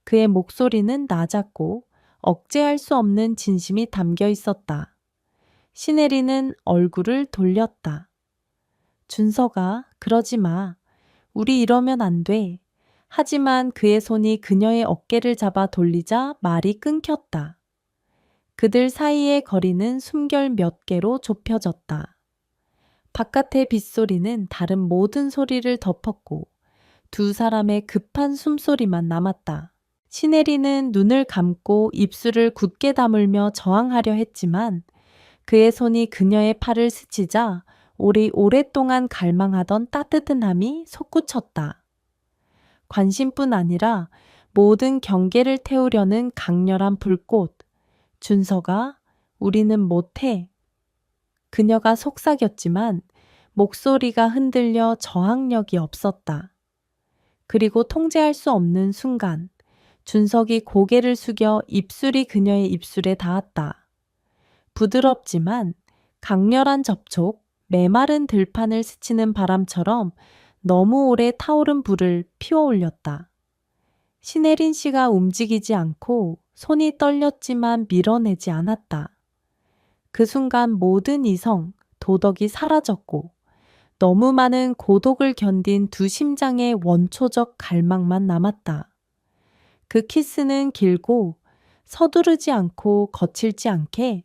그의 목소리는 낮았고 억제할 수 없는 진심이 담겨 있었다. 시네리는 얼굴을 돌렸다. 준서가, 그러지 마. 우리 이러면 안 돼. 하지만 그의 손이 그녀의 어깨를 잡아 돌리자 말이 끊겼다. 그들 사이의 거리는 숨결 몇 개로 좁혀졌다. 바깥의 빗소리는 다른 모든 소리를 덮었고 두 사람의 급한 숨소리만 남았다. 시네리는 눈을 감고 입술을 굳게 다물며 저항하려 했지만 그의 손이 그녀의 팔을 스치자 오랫동안 갈망하던 따뜻함이 솟구쳤다. 관심뿐 아니라 모든 경계를 태우려는 강렬한 불꽃. 준서가, 우리는 못해. 그녀가 속삭였지만 목소리가 흔들려 저항력이 없었다. 그리고 통제할 수 없는 순간 준석이 고개를 숙여 입술이 그녀의 입술에 닿았다. 부드럽지만 강렬한 접촉, 메마른 들판을 스치는 바람처럼 너무 오래 타오른 불을 피워올렸다. 시네린 씨가 움직이지 않고 손이 떨렸지만 밀어내지 않았다. 그 순간 모든 이성, 도덕이 사라졌고 너무 많은 고독을 견딘 두 심장의 원초적 갈망만 남았다. 그 키스는 길고 서두르지 않고 거칠지 않게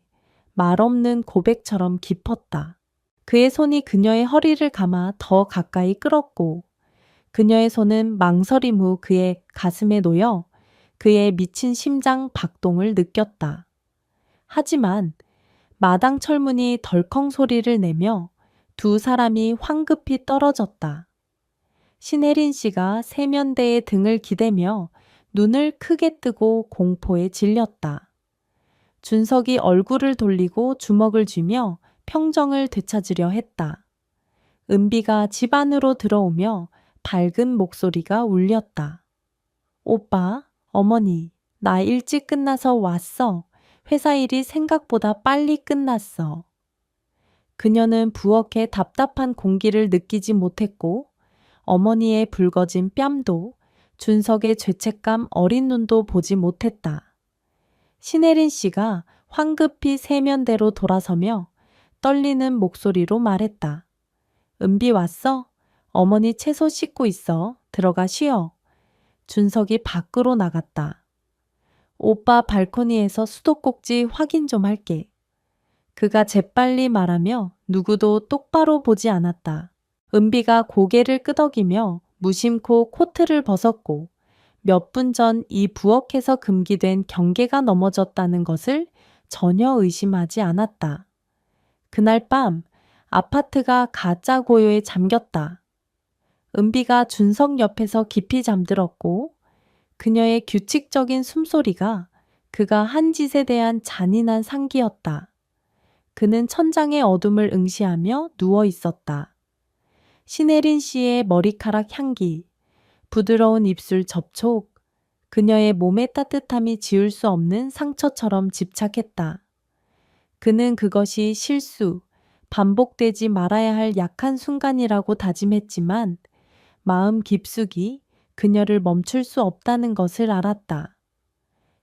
말없는 고백처럼 깊었다. 그의 손이 그녀의 허리를 감아 더 가까이 끌었고 그녀의 손은 망설임 후 그의 가슴에 놓여 그의 미친 심장 박동을 느꼈다. 하지만 마당 철문이 덜컹 소리를 내며 두 사람이 황급히 떨어졌다. 신혜린 씨가 세면대에 등을 기대며 눈을 크게 뜨고 공포에 질렸다. 준석이 얼굴을 돌리고 주먹을 쥐며 평정을 되찾으려 했다. 은비가 집 안으로 들어오며 밝은 목소리가 울렸다. 오빠, 어머니, 나 일찍 끝나서 왔어. 회사 일이 생각보다 빨리 끝났어. 그녀는 부엌에 답답한 공기를 느끼지 못했고 어머니의 붉어진 뺨도 준석의 죄책감 어린 눈도 보지 못했다. 신혜린 씨가 황급히 세면대로 돌아서며 떨리는 목소리로 말했다. 은비 왔어? 어머니 채소 씻고 있어. 들어가 쉬어. 준석이 밖으로 나갔다. 오빠 발코니에서 수도꼭지 확인 좀 할게. 그가 재빨리 말하며 누구도 똑바로 보지 않았다. 은비가 고개를 끄덕이며 무심코 코트를 벗었고 몇 분 전 이 부엌에서 금기된 경계가 넘어졌다는 것을 전혀 의심하지 않았다. 그날 밤 아파트가 가짜 고요에 잠겼다. 은비가 준석 옆에서 깊이 잠들었고 그녀의 규칙적인 숨소리가 그가 한 짓에 대한 잔인한 상기였다. 그는 천장의 어둠을 응시하며 누워 있었다. 신혜린 씨의 머리카락 향기, 부드러운 입술 접촉, 그녀의 몸의 따뜻함이 지울 수 없는 상처처럼 집착했다. 그는 그것이 실수, 반복되지 말아야 할 약한 순간이라고 다짐했지만 마음 깊숙이 그녀를 멈출 수 없다는 것을 알았다.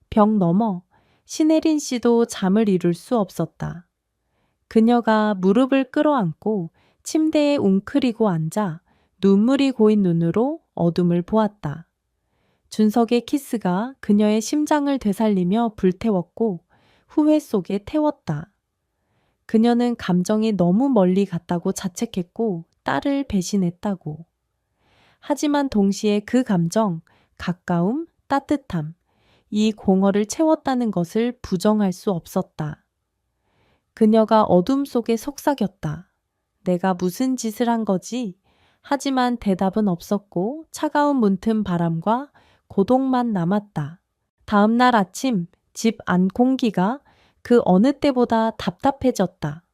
벽 너머 신혜린 씨도 잠을 이룰 수 없었다. 그녀가 무릎을 끌어안고 침대에 웅크리고 앉아 눈물이 고인 눈으로 어둠을 보았다. 준석의 키스가 그녀의 심장을 되살리며 불태웠고 후회 속에 태웠다. 그녀는 감정이 너무 멀리 갔다고 자책했고 딸을 배신했다고. 하지만 동시에 그 감정, 가까움, 따뜻함, 이 공허를 채웠다는 것을 부정할 수 없었다. 그녀가 어둠 속에 속삭였다. 내가 무슨 짓을 한 거지? 하지만 대답은 없었고 차가운 문틈 바람과 고독만 남았다. 다음 날 아침 집 안 공기가 그 어느 때보다 답답해졌다.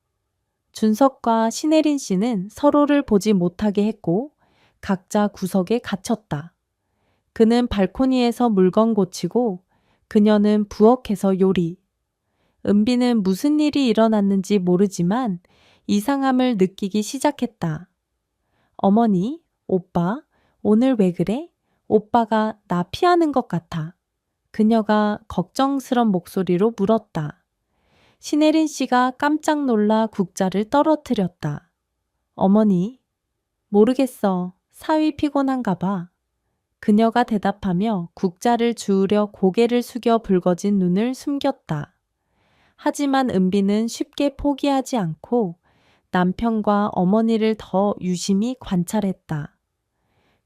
준석과 신혜린 씨는 서로를 보지 못하게 했고 각자 구석에 갇혔다. 그는 발코니에서 물건 고치고 그녀는 부엌에서 요리. 은비는 무슨 일이 일어났는지 모르지만 이상함을 느끼기 시작했다. 어머니, 오빠, 오늘 왜 그래? 오빠가 나 피하는 것 같아. 그녀가 걱정스런 목소리로 물었다. 신혜린 씨가 깜짝 놀라 국자를 떨어뜨렸다. 어머니, 모르겠어. 사위 피곤한가 봐. 그녀가 대답하며 국자를 주우려 고개를 숙여 붉어진 눈을 숨겼다. 하지만 은비는 쉽게 포기하지 않고 남편과 어머니를 더 유심히 관찰했다.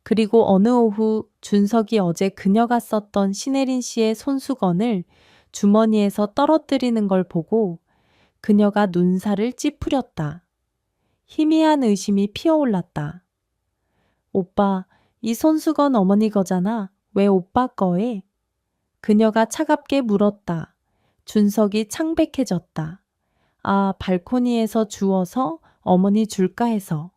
그리고 어느 오후 준석이 어제 그녀가 썼던 신혜린 씨의 손수건을 주머니에서 떨어뜨리는 걸 보고 그녀가 눈살을 찌푸렸다. 희미한 의심이 피어올랐다. 오빠, 이 손수건 어머니 거잖아. 왜 오빠 거에? 그녀가 차갑게 물었다. 준석이 창백해졌다. 아, 발코니에서 주워서 어머니 줄까 해서.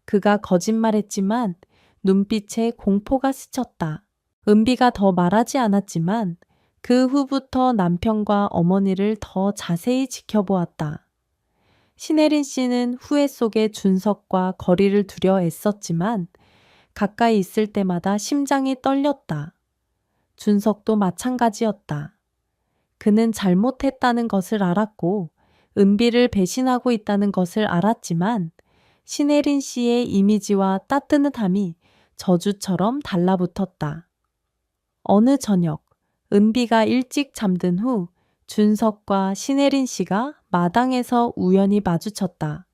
그가 거짓말했지만 눈빛에 공포가 스쳤다. 은비가 더 말하지 않았지만 그 후부터 남편과 어머니를 더 자세히 지켜보았다. 신혜린 씨는 후회 속에 준석과 거리를 두려 애썼지만 가까이 있을 때마다 심장이 떨렸다. 준석도 마찬가지였다. 그는 잘못했다는 것을 알았고 은비를 배신하고 있다는 것을 알았지만 신혜린 씨의 이미지와 따뜻함이 저주처럼 달라붙었다. 어느 저녁 은비가 일찍 잠든 후 준석과 신혜린 씨가 마당에서 우연히 마주쳤다.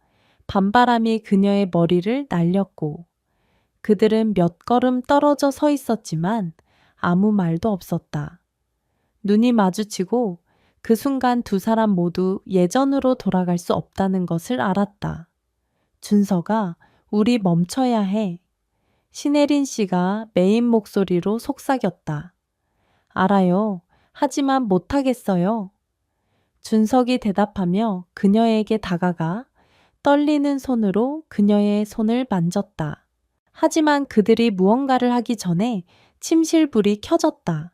밤바람이 그녀의 머리를 날렸고 그들은 몇 걸음 떨어져 서 있었지만 아무 말도 없었다. 눈이 마주치고 그 순간 두 사람 모두 예전으로 돌아갈 수 없다는 것을 알았다. 준석아, 우리 멈춰야 해. 신혜린 씨가 메인 목소리로 속삭였다. 알아요. 하지만 못하겠어요. 준석이 대답하며 그녀에게 다가가 떨리는 손으로 그녀의 손을 만졌다. 하지만 그들이 무언가를 하기 전에 침실불이 켜졌다.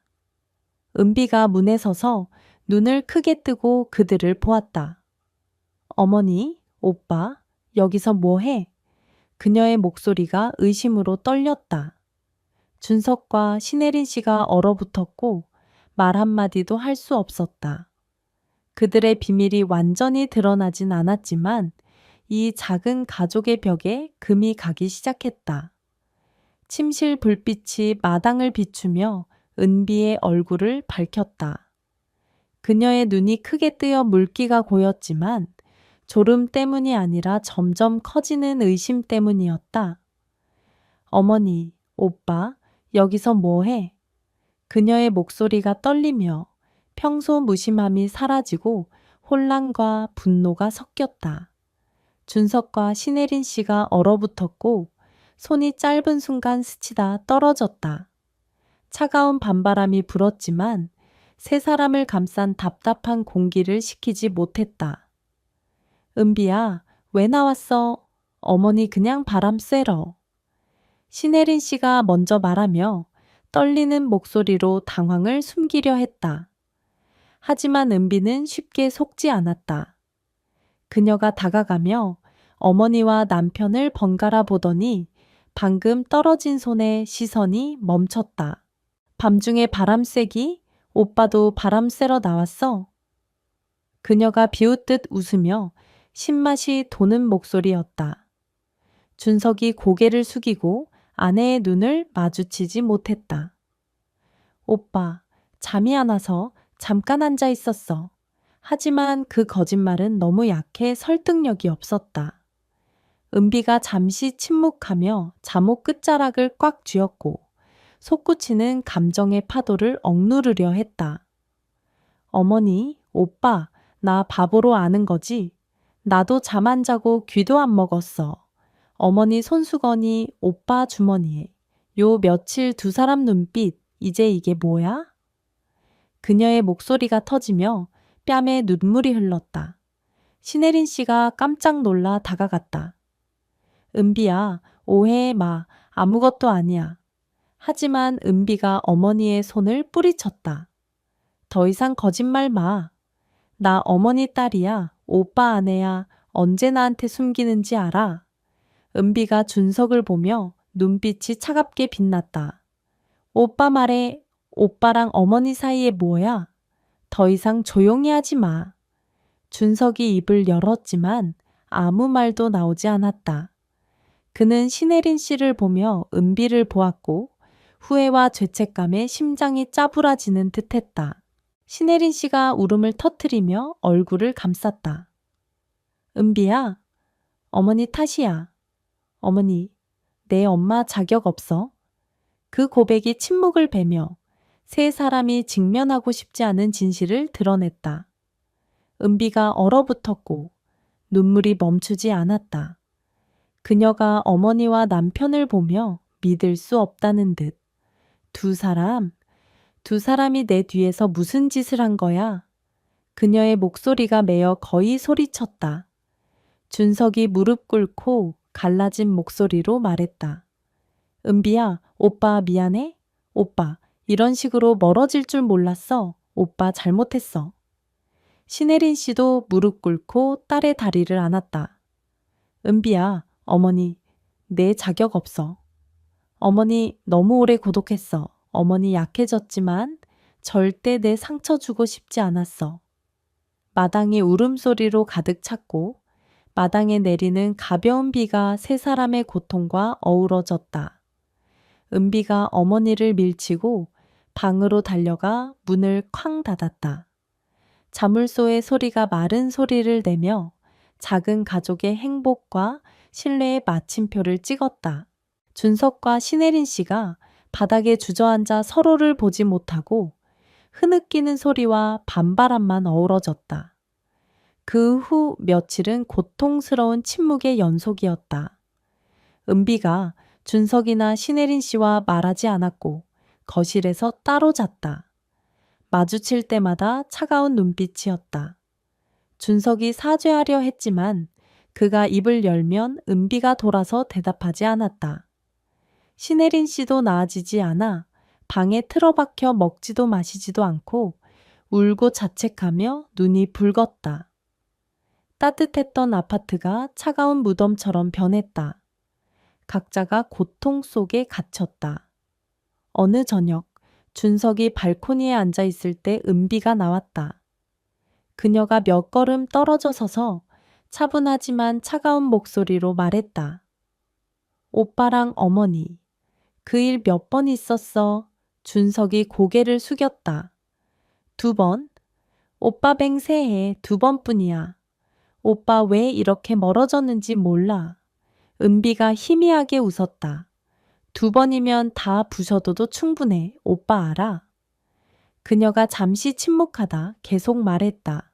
은비가 문에 서서 눈을 크게 뜨고 그들을 보았다. 어머니, 오빠, 여기서 뭐 해? 그녀의 목소리가 의심으로 떨렸다. 준석과 신혜린 씨가 얼어붙었고 말 한마디도 할 수 없었다. 그들의 비밀이 완전히 드러나진 않았지만 이 작은 가족의 벽에 금이 가기 시작했다. 침실 불빛이 마당을 비추며 은비의 얼굴을 밝혔다. 그녀의 눈이 크게 뜨여 물기가 고였지만 졸음 때문이 아니라 점점 커지는 의심 때문이었다. 어머니, 오빠, 여기서 뭐 해? 그녀의 목소리가 떨리며 평소 무심함이 사라지고 혼란과 분노가 섞였다. 준석과 신혜린 씨가 얼어붙었고 손이 짧은 순간 스치다 떨어졌다. 차가운 밤바람이 불었지만 세 사람을 감싼 답답한 공기를 식히지 못했다. 은비야, 왜 나왔어? 어머니 그냥 바람 쐬러. 신혜린 씨가 먼저 말하며 떨리는 목소리로 당황을 숨기려 했다. 하지만 은비는 쉽게 속지 않았다. 그녀가 다가가며 어머니와 남편을 번갈아 보더니 방금 떨어진 손에 시선이 멈췄다. 밤중에 바람 쐬기? 오빠도 바람 쐬러 나왔어? 그녀가 비웃듯 웃으며 신맛이 도는 목소리였다. 준석이 고개를 숙이고 아내의 눈을 마주치지 못했다. 오빠, 잠이 안 와서 잠깐 앉아 있었어. 하지만 그 거짓말은 너무 약해 설득력이 없었다. 은비가 잠시 침묵하며 잠옷 끝자락을 꽉 쥐었고 솟구치는 감정의 파도를 억누르려 했다. 어머니, 오빠, 나 바보로 아는 거지? 나도 잠 안 자고 귀도 안 먹었어. 어머니 손수건이 오빠 주머니에. 요 며칠 두 사람 눈빛, 이제 이게 뭐야? 그녀의 목소리가 터지며 뺨에 눈물이 흘렀다. 신혜린 씨가 깜짝 놀라 다가갔다. 은비야, 오해해 마. 아무것도 아니야. 하지만 은비가 어머니의 손을 뿌리쳤다. 더 이상 거짓말 마. 나 어머니 딸이야. 오빠 아내야. 언제 나한테 숨기는지 알아. 은비가 준석을 보며 눈빛이 차갑게 빛났다. 오빠 말해. 오빠랑 어머니 사이에 뭐야? 더 이상 조용히 하지 마. 준석이 입을 열었지만 아무 말도 나오지 않았다. 그는 신혜린 씨를 보며 은비를 보았고 후회와 죄책감에 심장이 짜부라지는 듯했다. 신혜린 씨가 울음을 터뜨리며 얼굴을 감쌌다. 은비야, 어머니 탓이야. 어머니, 내 엄마 자격 없어. 그 고백이 침묵을 베며 세 사람이 직면하고 싶지 않은 진실을 드러냈다. 은비가 얼어붙었고 눈물이 멈추지 않았다. 그녀가 어머니와 남편을 보며 믿을 수 없다는 듯. 두 사람이 내 뒤에서 무슨 짓을 한 거야? 그녀의 목소리가 메어 거의 소리쳤다. 준석이 무릎 꿇고 갈라진 목소리로 말했다. 은비야, 오빠 미안해? 오빠, 이런 식으로 멀어질 줄 몰랐어. 오빠 잘못했어. 신혜린 씨도 무릎 꿇고 딸의 다리를 안았다. 은비야, 어머니, 내 자격 없어. 어머니 너무 오래 고독했어. 어머니 약해졌지만 절대 내 상처 주고 싶지 않았어. 마당이 울음소리로 가득 찼고 마당에 내리는 가벼운 비가 세 사람의 고통과 어우러졌다. 은비가 어머니를 밀치고 방으로 달려가 문을 쾅 닫았다. 자물쇠의 소리가 마른 소리를 내며 작은 가족의 행복과 신뢰의 마침표를 찍었다. 준석과 신혜린 씨가 바닥에 주저앉아 서로를 보지 못하고 흐느끼는 소리와 반바람만 어우러졌다. 그 후 며칠은 고통스러운 침묵의 연속이었다. 은비가 준석이나 신혜린 씨와 말하지 않았고 거실에서 따로 잤다. 마주칠 때마다 차가운 눈빛이었다. 준석이 사죄하려 했지만 그가 입을 열면 은비가 돌아서 대답하지 않았다. 신혜린 씨도 나아지지 않아 방에 틀어박혀 먹지도 마시지도 않고 울고 자책하며 눈이 붉었다. 따뜻했던 아파트가 차가운 무덤처럼 변했다. 각자가 고통 속에 갇혔다. 어느 저녁 준석이 발코니에 앉아 있을 때 은비가 나왔다. 그녀가 몇 걸음 떨어져 서서 차분하지만 차가운 목소리로 말했다. 오빠랑 어머니, 그 일 몇 번 있었어? 준석이 고개를 숙였다. 2번. 오빠 뱅세해 2번뿐이야. 오빠 왜 이렇게 멀어졌는지 몰라. 은비가 희미하게 웃었다. 2번이면 다 부셔둬도 충분해. 오빠 알아. 그녀가 잠시 침묵하다 계속 말했다.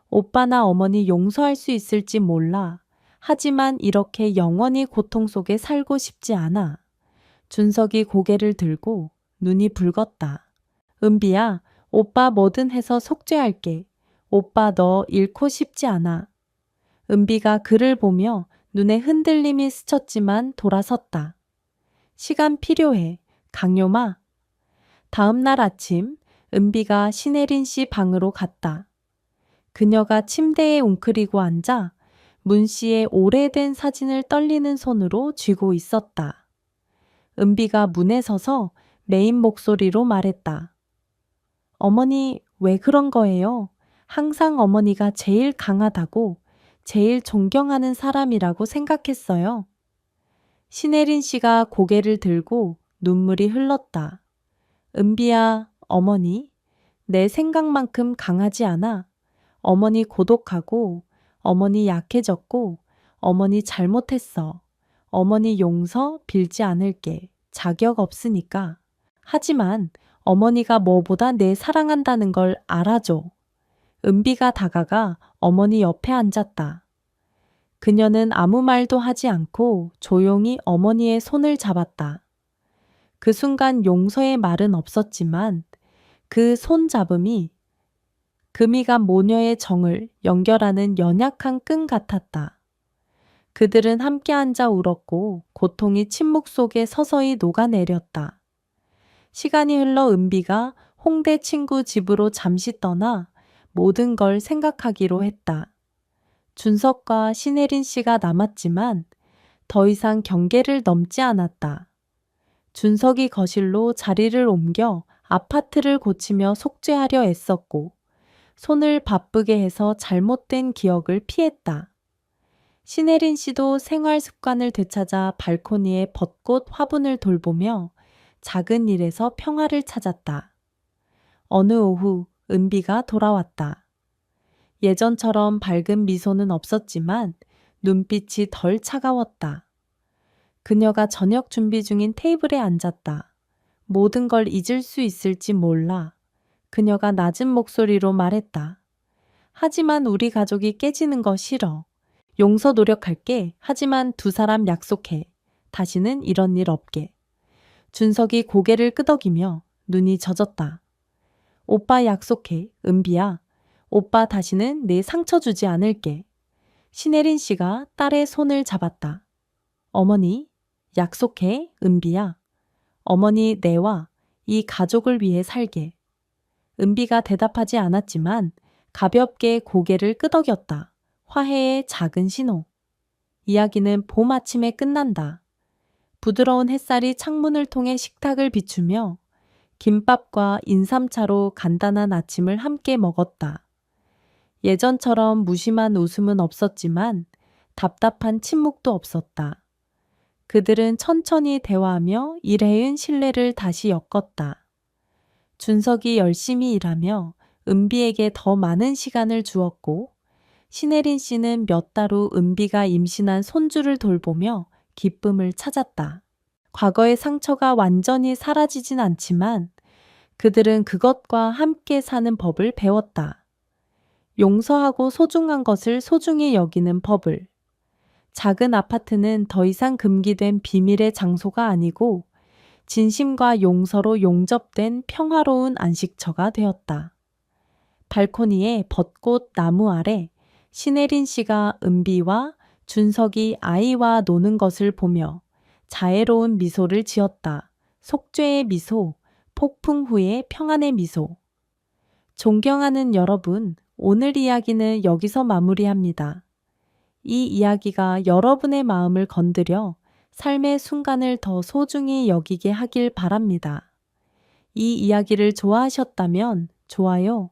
오빠나 어머니 용서할 수 있을지 몰라. 하지만 이렇게 영원히 고통 속에 살고 싶지 않아. 준석이 고개를 들고 눈이 붉었다. 은비야, 오빠 뭐든 해서 속죄할게. 오빠 너 잃고 싶지 않아. 은비가 그를 보며 눈에 흔들림이 스쳤지만 돌아섰다. 시간 필요해. 강요마. 다음 날 아침 은비가 신혜린 씨 방으로 갔다. 그녀가 침대에 웅크리고 앉아 문 씨의 오래된 사진을 떨리는 손으로 쥐고 있었다. 은비가 문에 서서 메인 목소리로 말했다. 어머니, 왜 그런 거예요? 항상 어머니가 제일 강하다고, 제일 존경하는 사람이라고 생각했어요. 신혜린 씨가 고개를 들고 눈물이 흘렀다. 은비야, 어머니, 내 생각만큼 강하지 않아. 어머니 고독하고, 어머니 약해졌고, 어머니 잘못했어. 어머니 용서 빌지 않을게. 자격 없으니까. 하지만 어머니가 뭐보다 내 사랑한다는 걸 알아줘. 은비가 다가가 어머니 옆에 앉았다. 그녀는 아무 말도 하지 않고 조용히 어머니의 손을 잡았다. 그 순간 용서의 말은 없었지만 그 손잡음이 금이가 모녀의 정을 연결하는 연약한 끈 같았다. 그들은 함께 앉아 울었고 고통이 침묵 속에 서서히 녹아내렸다. 시간이 흘러 은비가 홍대 친구 집으로 잠시 떠나 모든 걸 생각하기로 했다. 준석과 신혜린 씨가 남았지만 더 이상 경계를 넘지 않았다. 준석이 거실로 자리를 옮겨 아파트를 고치며 속죄하려 애썼고 손을 바쁘게 해서 잘못된 기억을 피했다. 신혜린 씨도 생활 습관을 되찾아 발코니에 벚꽃 화분을 돌보며 작은 일에서 평화를 찾았다. 어느 오후 은비가 돌아왔다. 예전처럼 밝은 미소는 없었지만 눈빛이 덜 차가웠다. 그녀가 저녁 준비 중인 테이블에 앉았다. 모든 걸 잊을 수 있을지 몰라. 그녀가 낮은 목소리로 말했다. 하지만 우리 가족이 깨지는 거 싫어. 용서 노력할게. 하지만 두 사람 약속해. 다시는 이런 일 없게. 준석이 고개를 끄덕이며 눈이 젖었다. 오빠 약속해. 은비야. 오빠 다시는 내 상처 주지 않을게. 신혜린 씨가 딸의 손을 잡았다. 어머니, 약속해. 은비야. 어머니 내와 이 가족을 위해 살게. 은비가 대답하지 않았지만 가볍게 고개를 끄덕였다. 화해의 작은 신호. 이야기는 봄 아침에 끝난다. 부드러운 햇살이 창문을 통해 식탁을 비추며 김밥과 인삼차로 간단한 아침을 함께 먹었다. 예전처럼 무심한 웃음은 없었지만 답답한 침묵도 없었다. 그들은 천천히 대화하며 일해은 신뢰를 다시 엮었다. 준석이 열심히 일하며 은비에게 더 많은 시간을 주었고 신혜린 씨는 몇 달 후 은비가 임신한 손주를 돌보며 기쁨을 찾았다. 과거의 상처가 완전히 사라지진 않지만 그들은 그것과 함께 사는 법을 배웠다. 용서하고 소중한 것을 소중히 여기는 법을. 작은 아파트는 더 이상 금기된 비밀의 장소가 아니고 진심과 용서로 용접된 평화로운 안식처가 되었다. 발코니에 벚꽃 나무 아래 신혜린 씨가 은비와 준석이 아이와 노는 것을 보며 자애로운 미소를 지었다. 속죄의 미소, 폭풍 후의 평안의 미소. 존경하는 여러분, 오늘 이야기는 여기서 마무리합니다. 이 이야기가 여러분의 마음을 건드려 삶의 순간을 더 소중히 여기게 하길 바랍니다. 이 이야기를 좋아하셨다면 좋아요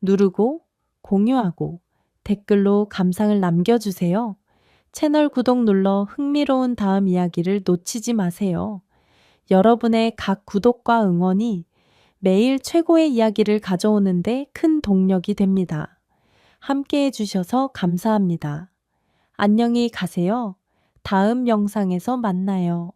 누르고 공유하고 댓글로 감상을 남겨주세요. 채널 구독 눌러 흥미로운 다음 이야기를 놓치지 마세요. 여러분의 각 구독과 응원이 매일 최고의 이야기를 가져오는데 큰 동력이 됩니다. 함께 해주셔서 감사합니다. 안녕히 가세요. 다음 영상에서 만나요.